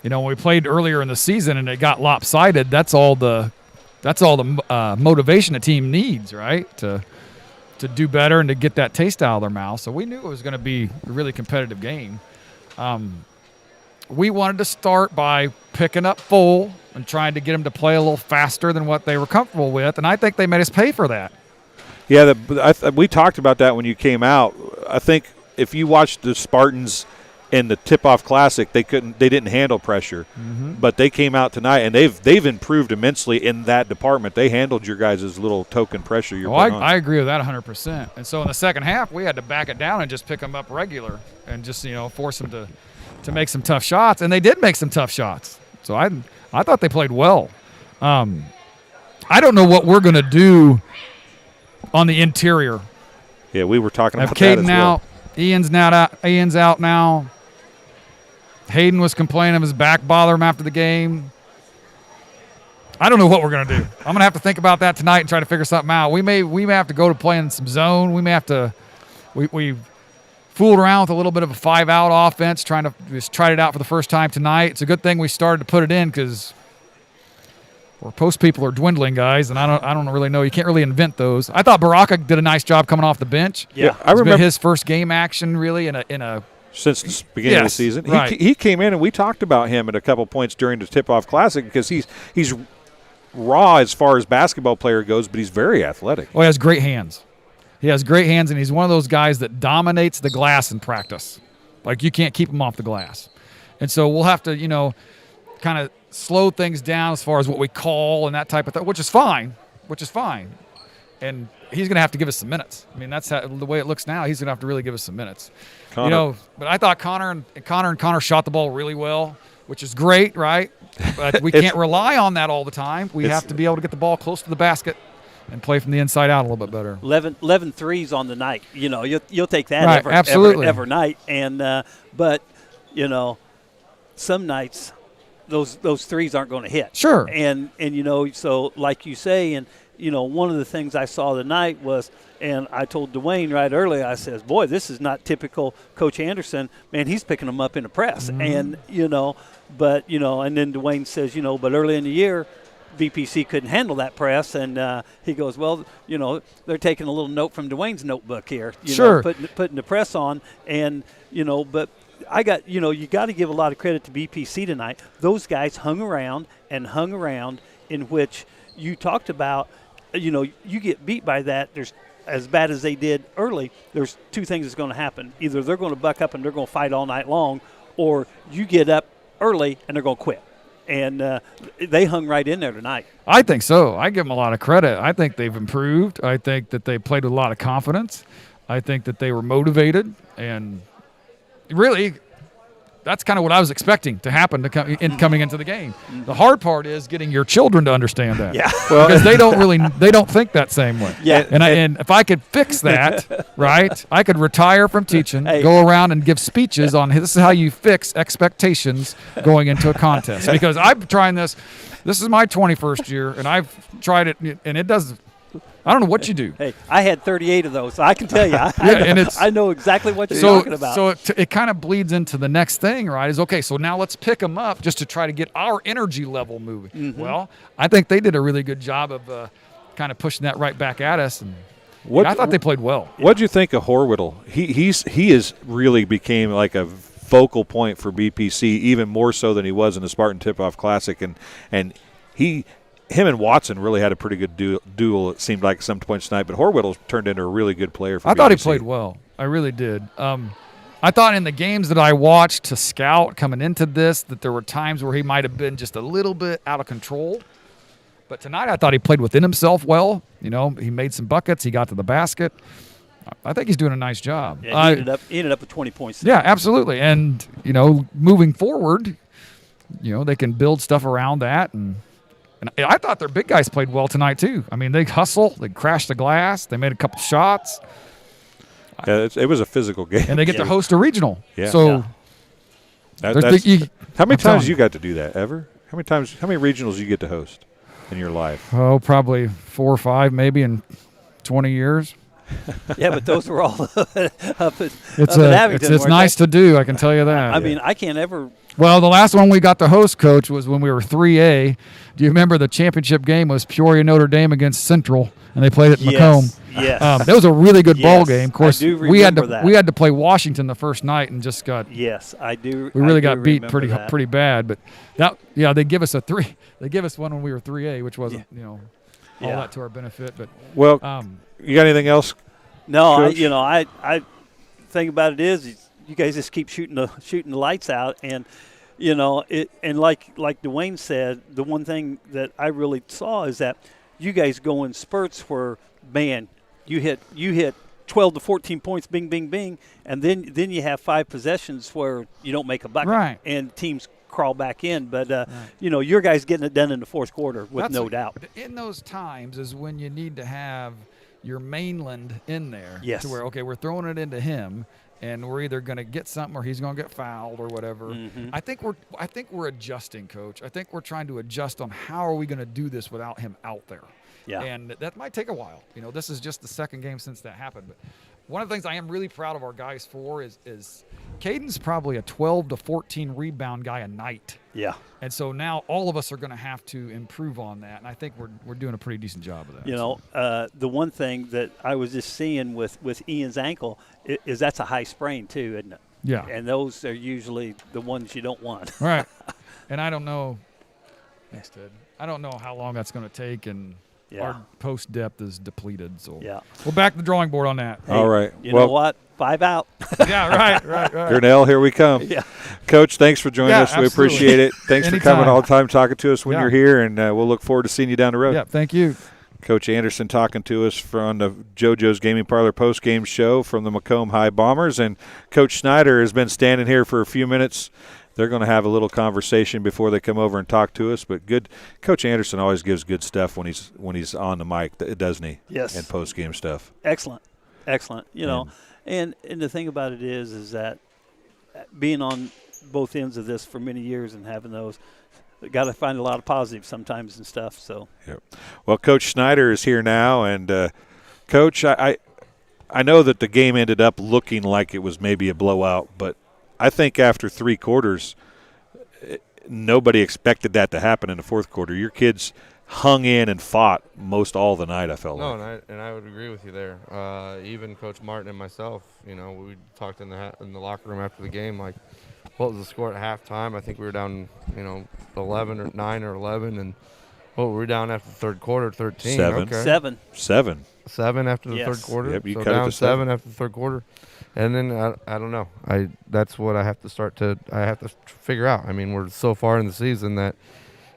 Speaker 16: When we played earlier in the season and it got lopsided, that's all the motivation a team needs, right? To do better and to get that taste out of their mouth. So we knew it was going to be a really competitive game. We wanted to start by picking up full and trying to get them to play a little faster than what they were comfortable with, and I think they made us pay for that.
Speaker 1: Yeah, we talked about that when you came out. I think if you watched the Spartans in the Tip-Off Classic, they didn't handle pressure.
Speaker 16: Mm-hmm.
Speaker 1: But they came out tonight, and they've improved immensely in that department. They handled your guys' little token pressure you're putting on.
Speaker 16: I agree with that 100%. And so in the second half, we had to back it down and just pick them up regular and just force them to make some tough shots, and they did make some tough shots. So I thought they played well. I don't know what we're going to do on the interior.
Speaker 1: Yeah, we were talking about
Speaker 16: that
Speaker 1: as
Speaker 16: well.
Speaker 1: out.
Speaker 16: Ian's out now. Hayden was complaining of his back bother him after the game. I don't know what we're going to do. I'm going to have to think about that tonight and try to figure something out. We may have to go to playing some zone. We may have to we fooled around with a little bit of a 5-out offense, trying to just try it out for the first time tonight. It's a good thing we started to put it in because our post people are dwindling, guys, and I don't really know. You can't really invent those. I thought Baraka did a nice job coming off the bench.
Speaker 1: Yeah, I remember
Speaker 16: his first game action really in a
Speaker 1: since the beginning of the season.
Speaker 16: Right.
Speaker 1: He came in and we talked about him at a couple points during the Tip-Off Classic because he's raw as far as basketball player goes, but he's very athletic.
Speaker 16: Oh, he has great hands. He has great hands, and he's one of those guys that dominates the glass in practice. Like, you can't keep him off the glass. And so we'll have to, kind of slow things down as far as what we call and that type of thing, which is fine. And he's going to have to give us some minutes. I mean, that's the way it looks now. He's going to have to really give us some minutes. But I thought Connor shot the ball really well, which is great, right? But we can't rely on that all the time. We have to be able to get the ball close to the basket and play from the inside out a little bit better.
Speaker 3: 11 threes on the night. You'll take that
Speaker 16: right,
Speaker 3: every night. And but some nights those threes aren't going to hit.
Speaker 16: Sure.
Speaker 3: And so like you say, and one of the things I saw tonight was, and I told Dwayne right earlier, I says, boy, this is not typical Coach Anderson. Man, he's picking them up in a press.
Speaker 16: Mm-hmm.
Speaker 3: And and then Dwayne says, but early in the year, VPC couldn't handle that press, and he goes, well, they're taking a little note from Dwayne's notebook here, putting the press on, and but I got you got to give a lot of credit to VPC tonight. Those guys hung around, in which you talked about, you get beat by that. There's as bad as they did early. There's two things that's going to happen: either they're going to buck up and they're going to fight all night long, or you get up early and they're going to quit. And they hung right in there tonight.
Speaker 16: I think so. I give them a lot of credit. I think they've improved. I think that they played with a lot of confidence. I think that they were motivated. And really, that's kind of what I was expecting to happen coming into the game. The hard part is getting your children to understand that.
Speaker 3: Yeah.
Speaker 16: Well, because they don't think that same way.
Speaker 3: Yeah.
Speaker 16: And if I could fix that, right, I could retire from teaching, go around and give speeches on this is how you fix expectations going into a contest. Because I'm trying this. This is my 21st year, and I've tried it, and it doesn't. I don't know what you do.
Speaker 3: Hey, I had 38 of those, so I can tell you. I know exactly what you're talking about.
Speaker 16: So it kind of bleeds into the next thing, right? Is okay, so now let's pick them up just to try to get our energy level moving. Mm-hmm. Well, I think they did a really good job of kind of pushing that right back at us. And I thought they played well.
Speaker 1: What did you think of Horwittle? He is really became like a focal point for BPC, even more so than he was in the Spartan Tip-Off Classic, and him and Watson really had a pretty good duel, it seemed like, some points tonight. But Horwittle turned into a really good player for BPC.
Speaker 16: I thought he played well. I really did. I thought in the games that I watched to scout coming into this that there were times where he might have been just a little bit out of control. But tonight I thought he played within himself well. He made some buckets. He got to the basket. I think he's doing a nice job.
Speaker 3: Yeah, he ended up with 20 points.
Speaker 16: Yeah, absolutely. And, moving forward, they can build stuff around that. And I thought their big guys played well tonight, too. I mean, they hustle. They crashed the glass. They made a couple shots.
Speaker 1: Yeah, it was a physical game.
Speaker 16: And they get to host a regional.
Speaker 1: Yeah.
Speaker 16: So,
Speaker 1: how many times you got to do that, ever? How many regionals you get to host in your life?
Speaker 16: Oh, probably 4 or 5 maybe in 20 years.
Speaker 3: Yeah, but those were all up at
Speaker 16: Abington. It's nice to do, I can tell you that.
Speaker 3: I mean, I can't ever.
Speaker 16: Well, the last one we got to host, Coach, was when we were 3A. Do you remember the championship game was Peoria Notre Dame against Central, and they played at Macomb?
Speaker 3: Yes.
Speaker 16: That was a really good ball game. Of course,
Speaker 3: I do
Speaker 16: we had
Speaker 3: remember
Speaker 16: to play Washington the first night and just got.
Speaker 3: Yes, I do.
Speaker 16: We really got beat pretty bad, but they give us They give us one when we were 3A, which wasn't all that to our benefit. But
Speaker 1: you got anything else?
Speaker 3: No, I think about it is you guys just keep shooting the lights out, and and like Dwayne said, the one thing that I really saw is that you guys go in spurts where, man, you hit 12 to 14 points, bing, bing, bing, and then you have 5 possessions where you don't make a bucket,
Speaker 16: right,
Speaker 3: and teams crawl back in. But your guys getting it done in the fourth quarter with no doubt.
Speaker 16: In those times is when you need to have your mainland in there.
Speaker 3: Yes.
Speaker 16: To where we're throwing it into him. and we're either going to get something or he's going to get fouled or whatever.
Speaker 3: Mm-hmm.
Speaker 16: I think we're adjusting, Coach. I think we're trying to adjust on how are we going to do this without him out there.
Speaker 3: Yeah.
Speaker 16: And that might take a while. This is just the second game since that happened. But one of the things I am really proud of our guys for is Caden's probably a 12 to 14 rebound guy a night.
Speaker 3: Yeah.
Speaker 16: And so now all of us are going to have to improve on that. And I think we're doing a pretty decent job of that.
Speaker 3: The one thing that I was just seeing with Ian's ankle is that's a high sprain too, isn't it?
Speaker 16: Yeah.
Speaker 3: And those are usually the ones you don't want.
Speaker 16: Right. And I don't know. Thanks, Ted. I don't know how long that's going to take, and our post depth is depleted. So we're back to the drawing board on that.
Speaker 1: All right.
Speaker 3: You know what? 5 out.
Speaker 16: Yeah, right.
Speaker 1: Gurnell, here we come.
Speaker 3: Yeah.
Speaker 1: Coach, thanks for joining us.
Speaker 16: Absolutely.
Speaker 1: We appreciate it. Thanks for coming all the time, talking to us when
Speaker 16: Yeah.
Speaker 1: you're here, and we'll look forward to seeing you down the road.
Speaker 16: Yeah, thank you.
Speaker 1: Coach Anderson talking to us from the JoJo's Gaming Parlor post-game show from the Macomb High Bombers, and Coach Schneider has been standing here for a few minutes. They're going to have a little conversation before they come over and talk to us. But good, Coach Anderson always gives good stuff when he's on the mic, doesn't he?
Speaker 3: Yes.
Speaker 1: And post-game stuff.
Speaker 3: Excellent. And the thing about it is that being on both ends of this for many years and having those, got to find a lot of positives sometimes and stuff. So.
Speaker 1: Yep. Well, Coach Schneider is here now, and Coach, I know that the game ended up looking like it was maybe a blowout, but I think after 3 quarters, nobody expected that to happen in the fourth quarter. Your kids hung in and fought most all the night, I felt like.
Speaker 17: And I would agree with you there. Even Coach Martin and myself, we talked in the locker room after the game, like, what was the score at halftime? I think we were down, 11 or 9 or 11, and what were we down after the third quarter? 13.
Speaker 1: 7.
Speaker 17: Okay.
Speaker 1: 7
Speaker 17: after the third quarter.
Speaker 1: Yep, you
Speaker 17: so
Speaker 1: cut it
Speaker 17: down
Speaker 1: to 7
Speaker 17: after the third quarter. And then I don't know. That's what I have to figure out. I mean, we're so far in the season that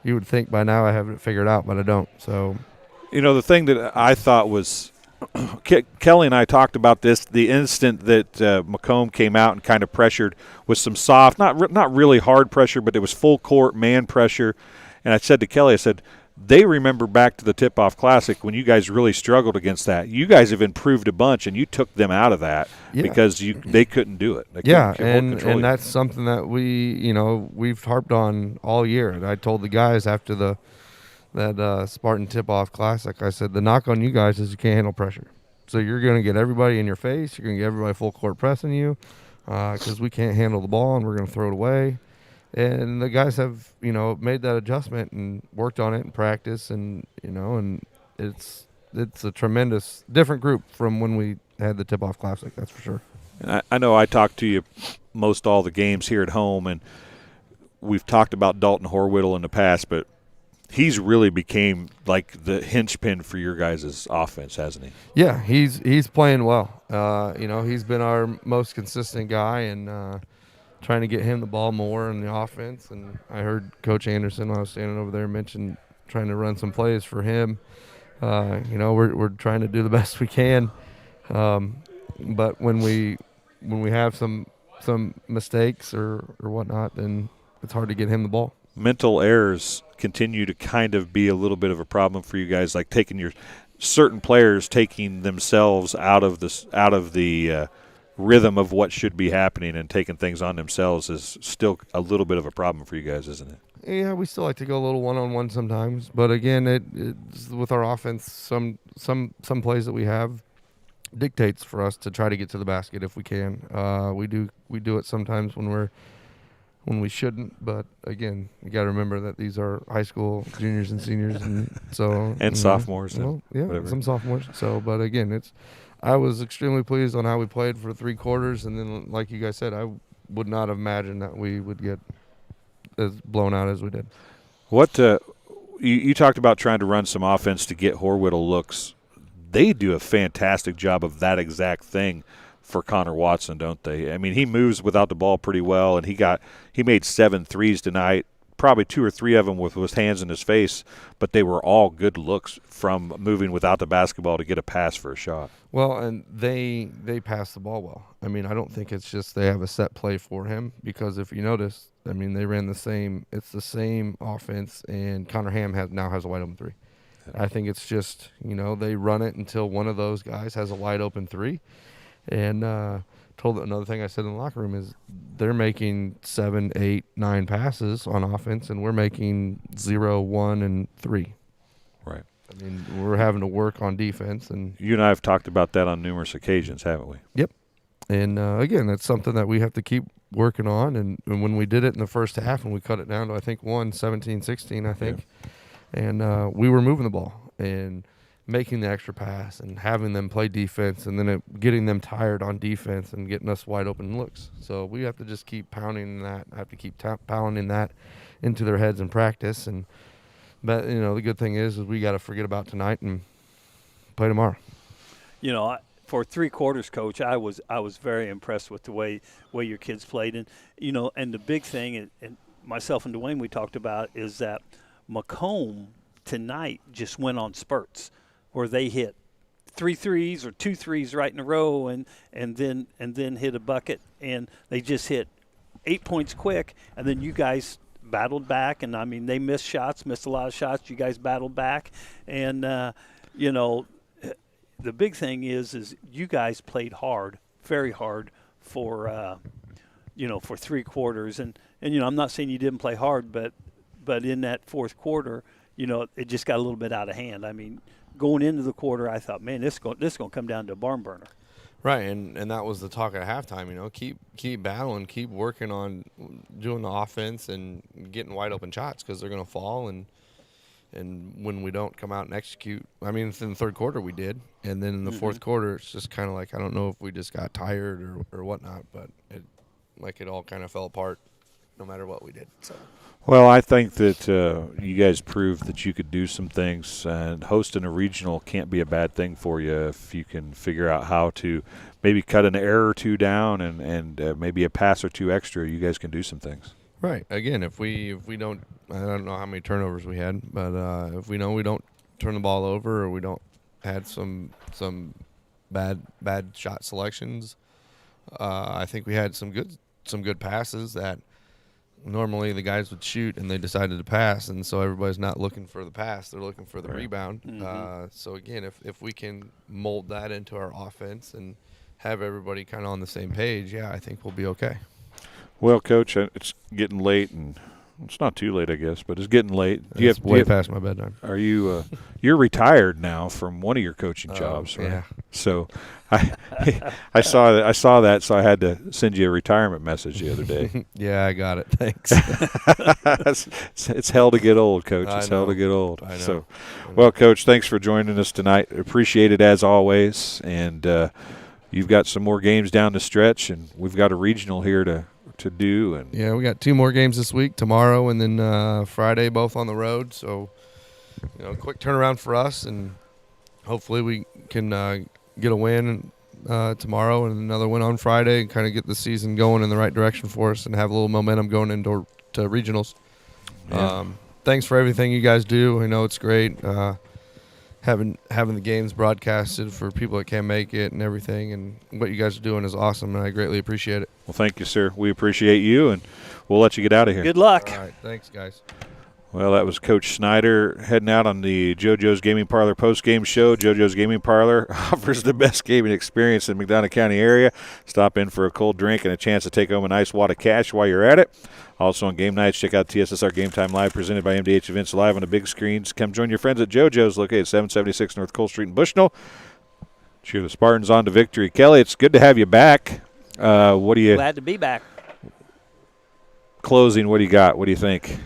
Speaker 17: you would think by now I have it figured out, but I don't. So,
Speaker 1: the thing that I thought was Kelly and I talked about this the instant that Macomb came out and kind of pressured with some soft, not really hard pressure, but it was full court man pressure. And I said to Kelly, I said, they remember back to the Tip-Off Classic when you guys really struggled against that. You guys have improved a bunch, and you took them out of that because they couldn't do it.
Speaker 17: And that's something that we've harped on all year. And I told the guys after that Spartan Tip-Off Classic, I said, the knock on you guys is you can't handle pressure. So you're going to get everybody in your face. You're going to get everybody full court pressing you because we can't handle the ball, and we're going to throw it away. And the guys have, made that adjustment and worked on it in practice, and it's a tremendous different group from when we had the Tip-Off Classic, that's for sure.
Speaker 1: And I know I talked to you most all the games here at home, and we've talked about Dalton Horwittle in the past, but he's really became like the hinge-pin for your guys' offense, hasn't he?
Speaker 17: Yeah, he's playing well. He's been our most consistent guy, and trying to get him the ball more in the offense. And I heard Coach Anderson when I was standing over there mention trying to run some plays for him. We're trying to do the best we can. But when we have some mistakes or whatnot, then it's hard to get him the ball.
Speaker 1: Mental errors continue to kind of be a little bit of a problem for you guys, like taking certain players taking themselves out of the rhythm of what should be happening and taking things on themselves is still a little bit of a problem for you guys, isn't it?
Speaker 17: Yeah, we still like to go a little one-on-one sometimes, but again, it's with our offense, some plays that we have dictates for us to try to get to the basket if we can. We do it sometimes when we shouldn't, but again, you got to remember that these are high school juniors and seniors, and so
Speaker 1: and sophomores.
Speaker 17: Well, yeah,
Speaker 1: whatever.
Speaker 17: some sophomores. So, but again, I was extremely pleased on how we played for 3 quarters, and then, like you guys said, I would not have imagined that we would get as blown out as we did.
Speaker 1: What you talked about trying to run some offense to get Horwittle looks. They do a fantastic job of that exact thing for Connor Watson, don't they? I mean, he moves without the ball pretty well, and he made 7 threes tonight. Probably 2 or 3 of them with his hands in his face, but they were all good looks from moving without the basketball to get a pass for a shot.
Speaker 17: Well, and they pass the ball well. I mean, I don't think it's just they have a set play for him, because if you notice, I mean, they ran it's the same offense, and Connor Ham now has a wide open 3. Yeah. I think it's just, they run it until one of those guys has a wide open 3. And another thing I said in the locker room is they're making 7, 8, 9 passes on offense, and we're making 0, 1, and 3.
Speaker 1: Right.
Speaker 17: I mean, we're having to work on defense, and
Speaker 1: you and I have talked about that on numerous occasions, haven't we?
Speaker 17: Yep. And again, that's something that we have to keep working on. And when we did it in the first half, and we cut it down to, I think, 17-16, I think, and we were moving the ball and making the extra pass and having them play defense, and then getting them tired on defense and getting us wide open looks. So we have to just keep pounding that. I have to keep pounding that into their heads in practice. But the good thing is we got to forget about tonight and play tomorrow.
Speaker 3: For 3 quarters, Coach, I was very impressed with the way your kids played, and and the big thing, and myself and Dwayne, we talked about, is that Macomb tonight just went on spurts where they hit 3 threes or 2 threes right in a row, and then hit a bucket, and they just hit 8 points quick, and then you guys battled back, and I mean they missed a lot of shots. You guys battled back, and the big thing is you guys played hard, very hard for 3 quarters, and I'm not saying you didn't play hard, but in that fourth quarter, it just got a little bit out of hand. I mean, going into the quarter, I thought, man, this is going to come down to a barn burner.
Speaker 17: Right, and that was the talk at halftime. Keep battling, keep working on doing the offense and getting wide open shots, because they're going to fall. And when we don't come out and execute, I mean, in the third quarter we did, and then in the fourth quarter, it's just kind of like, I don't know if we just got tired or whatnot, but it all kind of fell apart, no matter what we did. So.
Speaker 1: Well, I think that you guys proved that you could do some things, and hosting a regional can't be a bad thing for you if you can figure out how to maybe cut an error or two down and maybe a pass or two extra. You guys can do some things.
Speaker 17: Right. Again, if we don't, I don't know how many turnovers we had, but if we know we don't turn the ball over, or we don't had some bad shot selections, I think we had some good passes that normally the guys would shoot and they decided to pass, and so everybody's not looking for the pass, they're looking for the rebound. So again, if we can mold that into our offense and have everybody kind of on the same page, I think we'll be okay.
Speaker 1: Well, Coach, it's getting late, and it's not too late, I guess, but it's getting late.
Speaker 17: It's way past my bedtime.
Speaker 1: Are you? You're retired now from one of your coaching jobs, right?
Speaker 17: Yeah.
Speaker 1: So, I saw that, so I had to send you a retirement message the other day.
Speaker 17: Yeah, I got it. Thanks.
Speaker 1: It's hell to get old, Coach. It's hell to get old.
Speaker 17: I know.
Speaker 1: So, well, Coach, thanks for joining us tonight. Appreciate it as always, and you've got some more games down the stretch, and we've got a regional here to do. And
Speaker 17: yeah, we got 2 more games this week, tomorrow and then Friday, both on the road. So, quick turnaround for us, and hopefully we can get a win tomorrow and another win on Friday, and kind of get the season going in the right direction for us and have a little momentum going into regionals.
Speaker 1: Yeah.
Speaker 17: Thanks for everything you guys do. I know it's great having the games broadcasted for people that can't make it and everything, and what you guys are doing is awesome, and I greatly appreciate it.
Speaker 1: Well, thank you, sir. We appreciate you, and we'll let you get out of here.
Speaker 3: Good luck.
Speaker 17: All right, thanks, guys.
Speaker 1: Well, that was Coach Snyder heading out on the JoJo's Gaming Parlor post-game show. JoJo's Gaming Parlor offers the best gaming experience in the McDonough County area. Stop in for a cold drink and a chance to take home a nice wad of cash while you're at it. Also on game nights, check out TSSR Game Time Live, presented by MDH Events Live on the big screens. Come join your friends at JoJo's, located at 776 North Cole Street in Bushnell. Cheer the Spartans on to victory. Kelly, it's good to have you back. What do you?
Speaker 3: Glad to be back.
Speaker 1: Closing, what do you got? What do you think?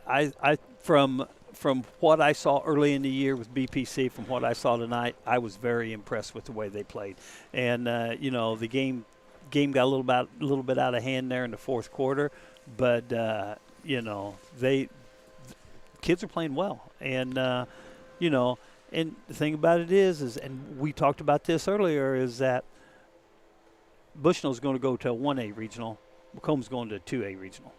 Speaker 3: I from what I saw early in the year with BPC, from what I saw tonight, I was very impressed with the way they played. And the game got a little bit out of hand there in the fourth quarter, but kids are playing well, and and the thing about it is and we talked about this earlier, is that Bushnell's going to go to a 1A regional, Macomb's going to a 2A regional.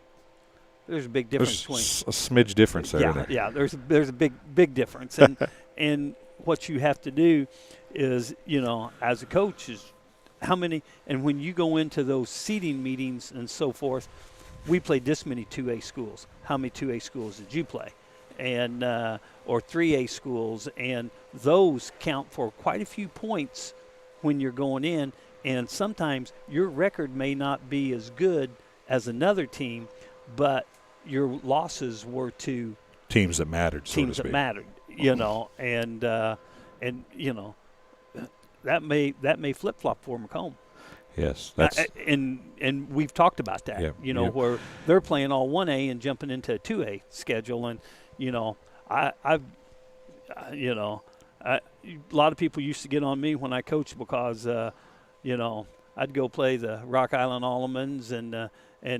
Speaker 3: There's a big difference between
Speaker 1: a smidge difference there.
Speaker 3: Yeah, yeah. There's a big difference, and and what you have to do is, as a coach, is how many. And when you go into those seating meetings and so forth, we played this many 2A schools. How many 2A schools did you play? And or 3A schools, and those count for quite a few points when you're going in. And sometimes your record may not be as good as another team, but your losses were to
Speaker 1: teams that mattered.
Speaker 3: Teams that mattered, and that may flip flop for Macomb.
Speaker 1: Yes, that's
Speaker 3: and we've talked about that.
Speaker 1: Yeah,
Speaker 3: where they're playing all 1A and jumping into a 2A schedule, and a lot of people used to get on me when I coached because I'd go play the Rock Island Allemans and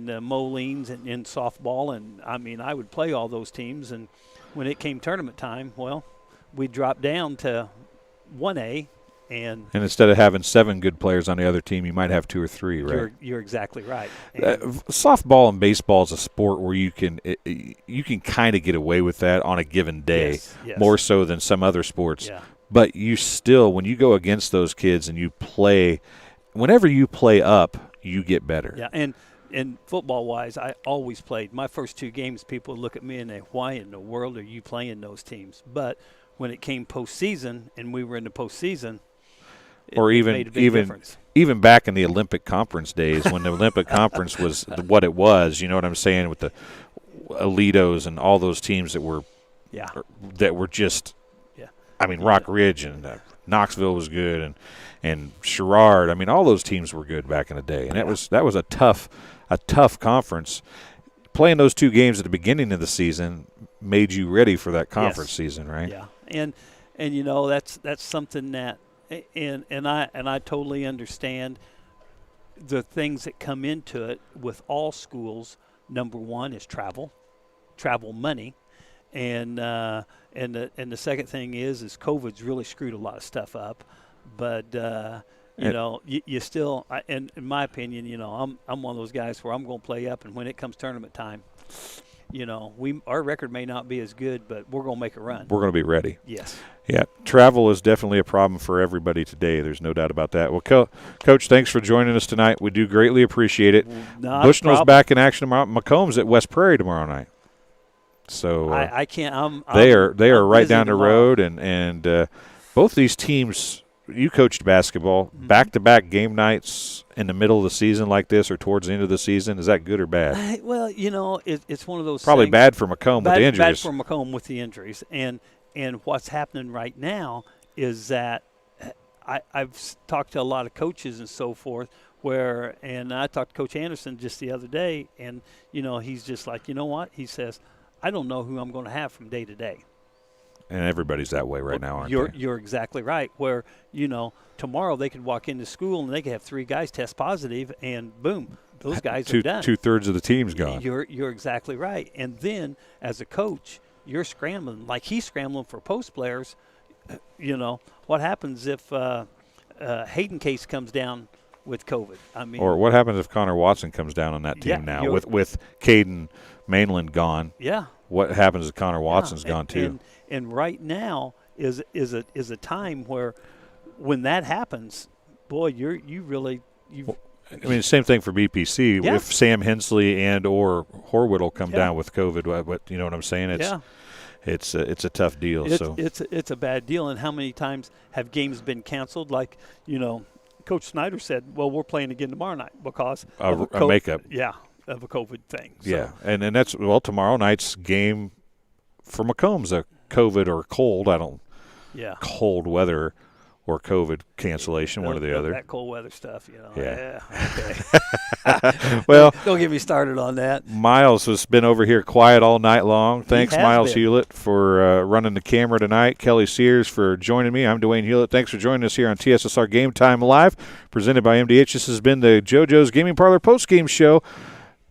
Speaker 3: Moleens in softball, and I would play all those teams, and when it came tournament time, well, we'd drop down to 1A. And
Speaker 1: instead of having 7 good players on the other team, you might have 2 or 3, right?
Speaker 3: You're exactly right.
Speaker 1: Softball and baseball is a sport where you can kind of get away with that on a given day,
Speaker 3: yes.
Speaker 1: more so than some other sports.
Speaker 3: Yeah.
Speaker 1: But you still, when you go against those kids and you play, whenever you play up, you get better.
Speaker 3: Yeah, and football-wise, I always played. My first 2 games, people would look at me and say, why in the world are you playing those teams? But when it came postseason and we were in the postseason,
Speaker 1: or even back in the Olympic Conference days when the Olympic Conference was what it was, you know what I'm saying, with the Alitos and all those teams that were just, Rock Ridge and Knoxville was good, and Sherrard. All those teams were good back in the day, and that was a tough conference. Playing those 2 games at the beginning of the season made you ready for that conference season, right?
Speaker 3: Yeah, and that's something that. And I totally understand the things that come into it with all schools. Number one is travel money, and the second thing is COVID's really screwed a lot of stuff up. But you still, in my opinion, I'm one of those guys where I'm going to play up, and when it comes tournament time, our record may not be as good, but we're going to make a run.
Speaker 1: We're going to be ready.
Speaker 3: Yes.
Speaker 1: Yeah, travel is definitely a problem for everybody today. There's no doubt about that. Well, Coach, thanks for joining us tonight. We do greatly appreciate it. Bushnell's back in action tomorrow. Macomb's at West Prairie tomorrow night. So
Speaker 3: I can't.
Speaker 1: They are right down the
Speaker 3: tomorrow.
Speaker 1: road, and both these teams. You coached basketball, back-to-back game nights in the middle of the season like this or towards the end of the season. Is that good or bad?
Speaker 3: Well, it's one of those
Speaker 1: probably
Speaker 3: things.
Speaker 1: Bad for Macomb with the injuries.
Speaker 3: Bad for Macomb with the injuries. And what's happening right now is that I've talked to a lot of coaches and so forth and I talked to Coach Anderson just the other day, and, he's just like, you know what? He says, I don't know who I'm going to have from day to day.
Speaker 1: And everybody's that way right now, aren't they?
Speaker 3: You're exactly right. Where, tomorrow they could walk into school and they could have 3 guys test positive, and boom, those guys are done.
Speaker 1: 2/3 of the team's gone.
Speaker 3: You're exactly right. And then as a coach, you're scrambling like he's scrambling for post players. What happens if Hayden Case comes down with COVID?
Speaker 1: Or what happens if Connor Watson comes down on that team now with Caden Mainland gone?
Speaker 3: Yeah.
Speaker 1: What happens if Connor Watson's gone too?
Speaker 3: And right now is a time where, when that happens, boy,
Speaker 1: same thing for BPC.
Speaker 3: Yeah.
Speaker 1: If Sam Hensley and or Horwittle come down with COVID, what you know what I'm saying? It's a tough deal.
Speaker 3: It's a bad deal. And how many times have games been canceled? Like, Coach Snyder said, well, we're playing again tomorrow night because of
Speaker 1: a makeup.
Speaker 3: Yeah, of a COVID thing. So.
Speaker 1: Yeah, and that's tomorrow night's game for Macomb's a COVID or cold. Cold weather or COVID cancellation, one or the other.
Speaker 3: That cold weather stuff,
Speaker 1: Yeah.
Speaker 3: Okay.
Speaker 1: Well,
Speaker 3: don't get me started on that.
Speaker 1: Miles has been over here quiet all night long. Thanks, Miles
Speaker 3: been.
Speaker 1: Hewlett, for running the camera tonight. Kelly Sears for joining me. I'm Dwayne Hewlett. Thanks for joining us here on TSSR Game Time Live, presented by MDH. This has been the JoJo's Gaming Parlor postgame show.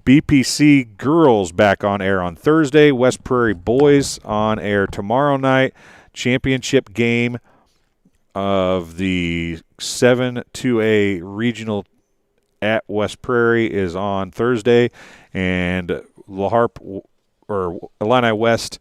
Speaker 1: BPC girls back on air on Thursday. West Prairie boys on air tomorrow night. Championship game of the 7-2A regional at West Prairie is on Thursday, and La Harpe or Illini West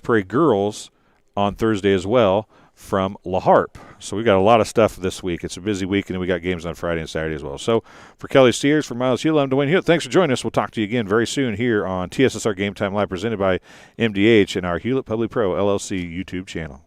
Speaker 1: Prairie girls on Thursday as well from La Harpe. So we got a lot of stuff this week. It's a busy week, and we got games on Friday and Saturday as well. So for Kelly Sears, for Miles Hewlett, I'm Dwayne Hewlett. Thanks for joining us. We'll talk to you again very soon here on TSSR Game Time Live, presented by MDH and our Hewlett Public Pro LLC YouTube channel.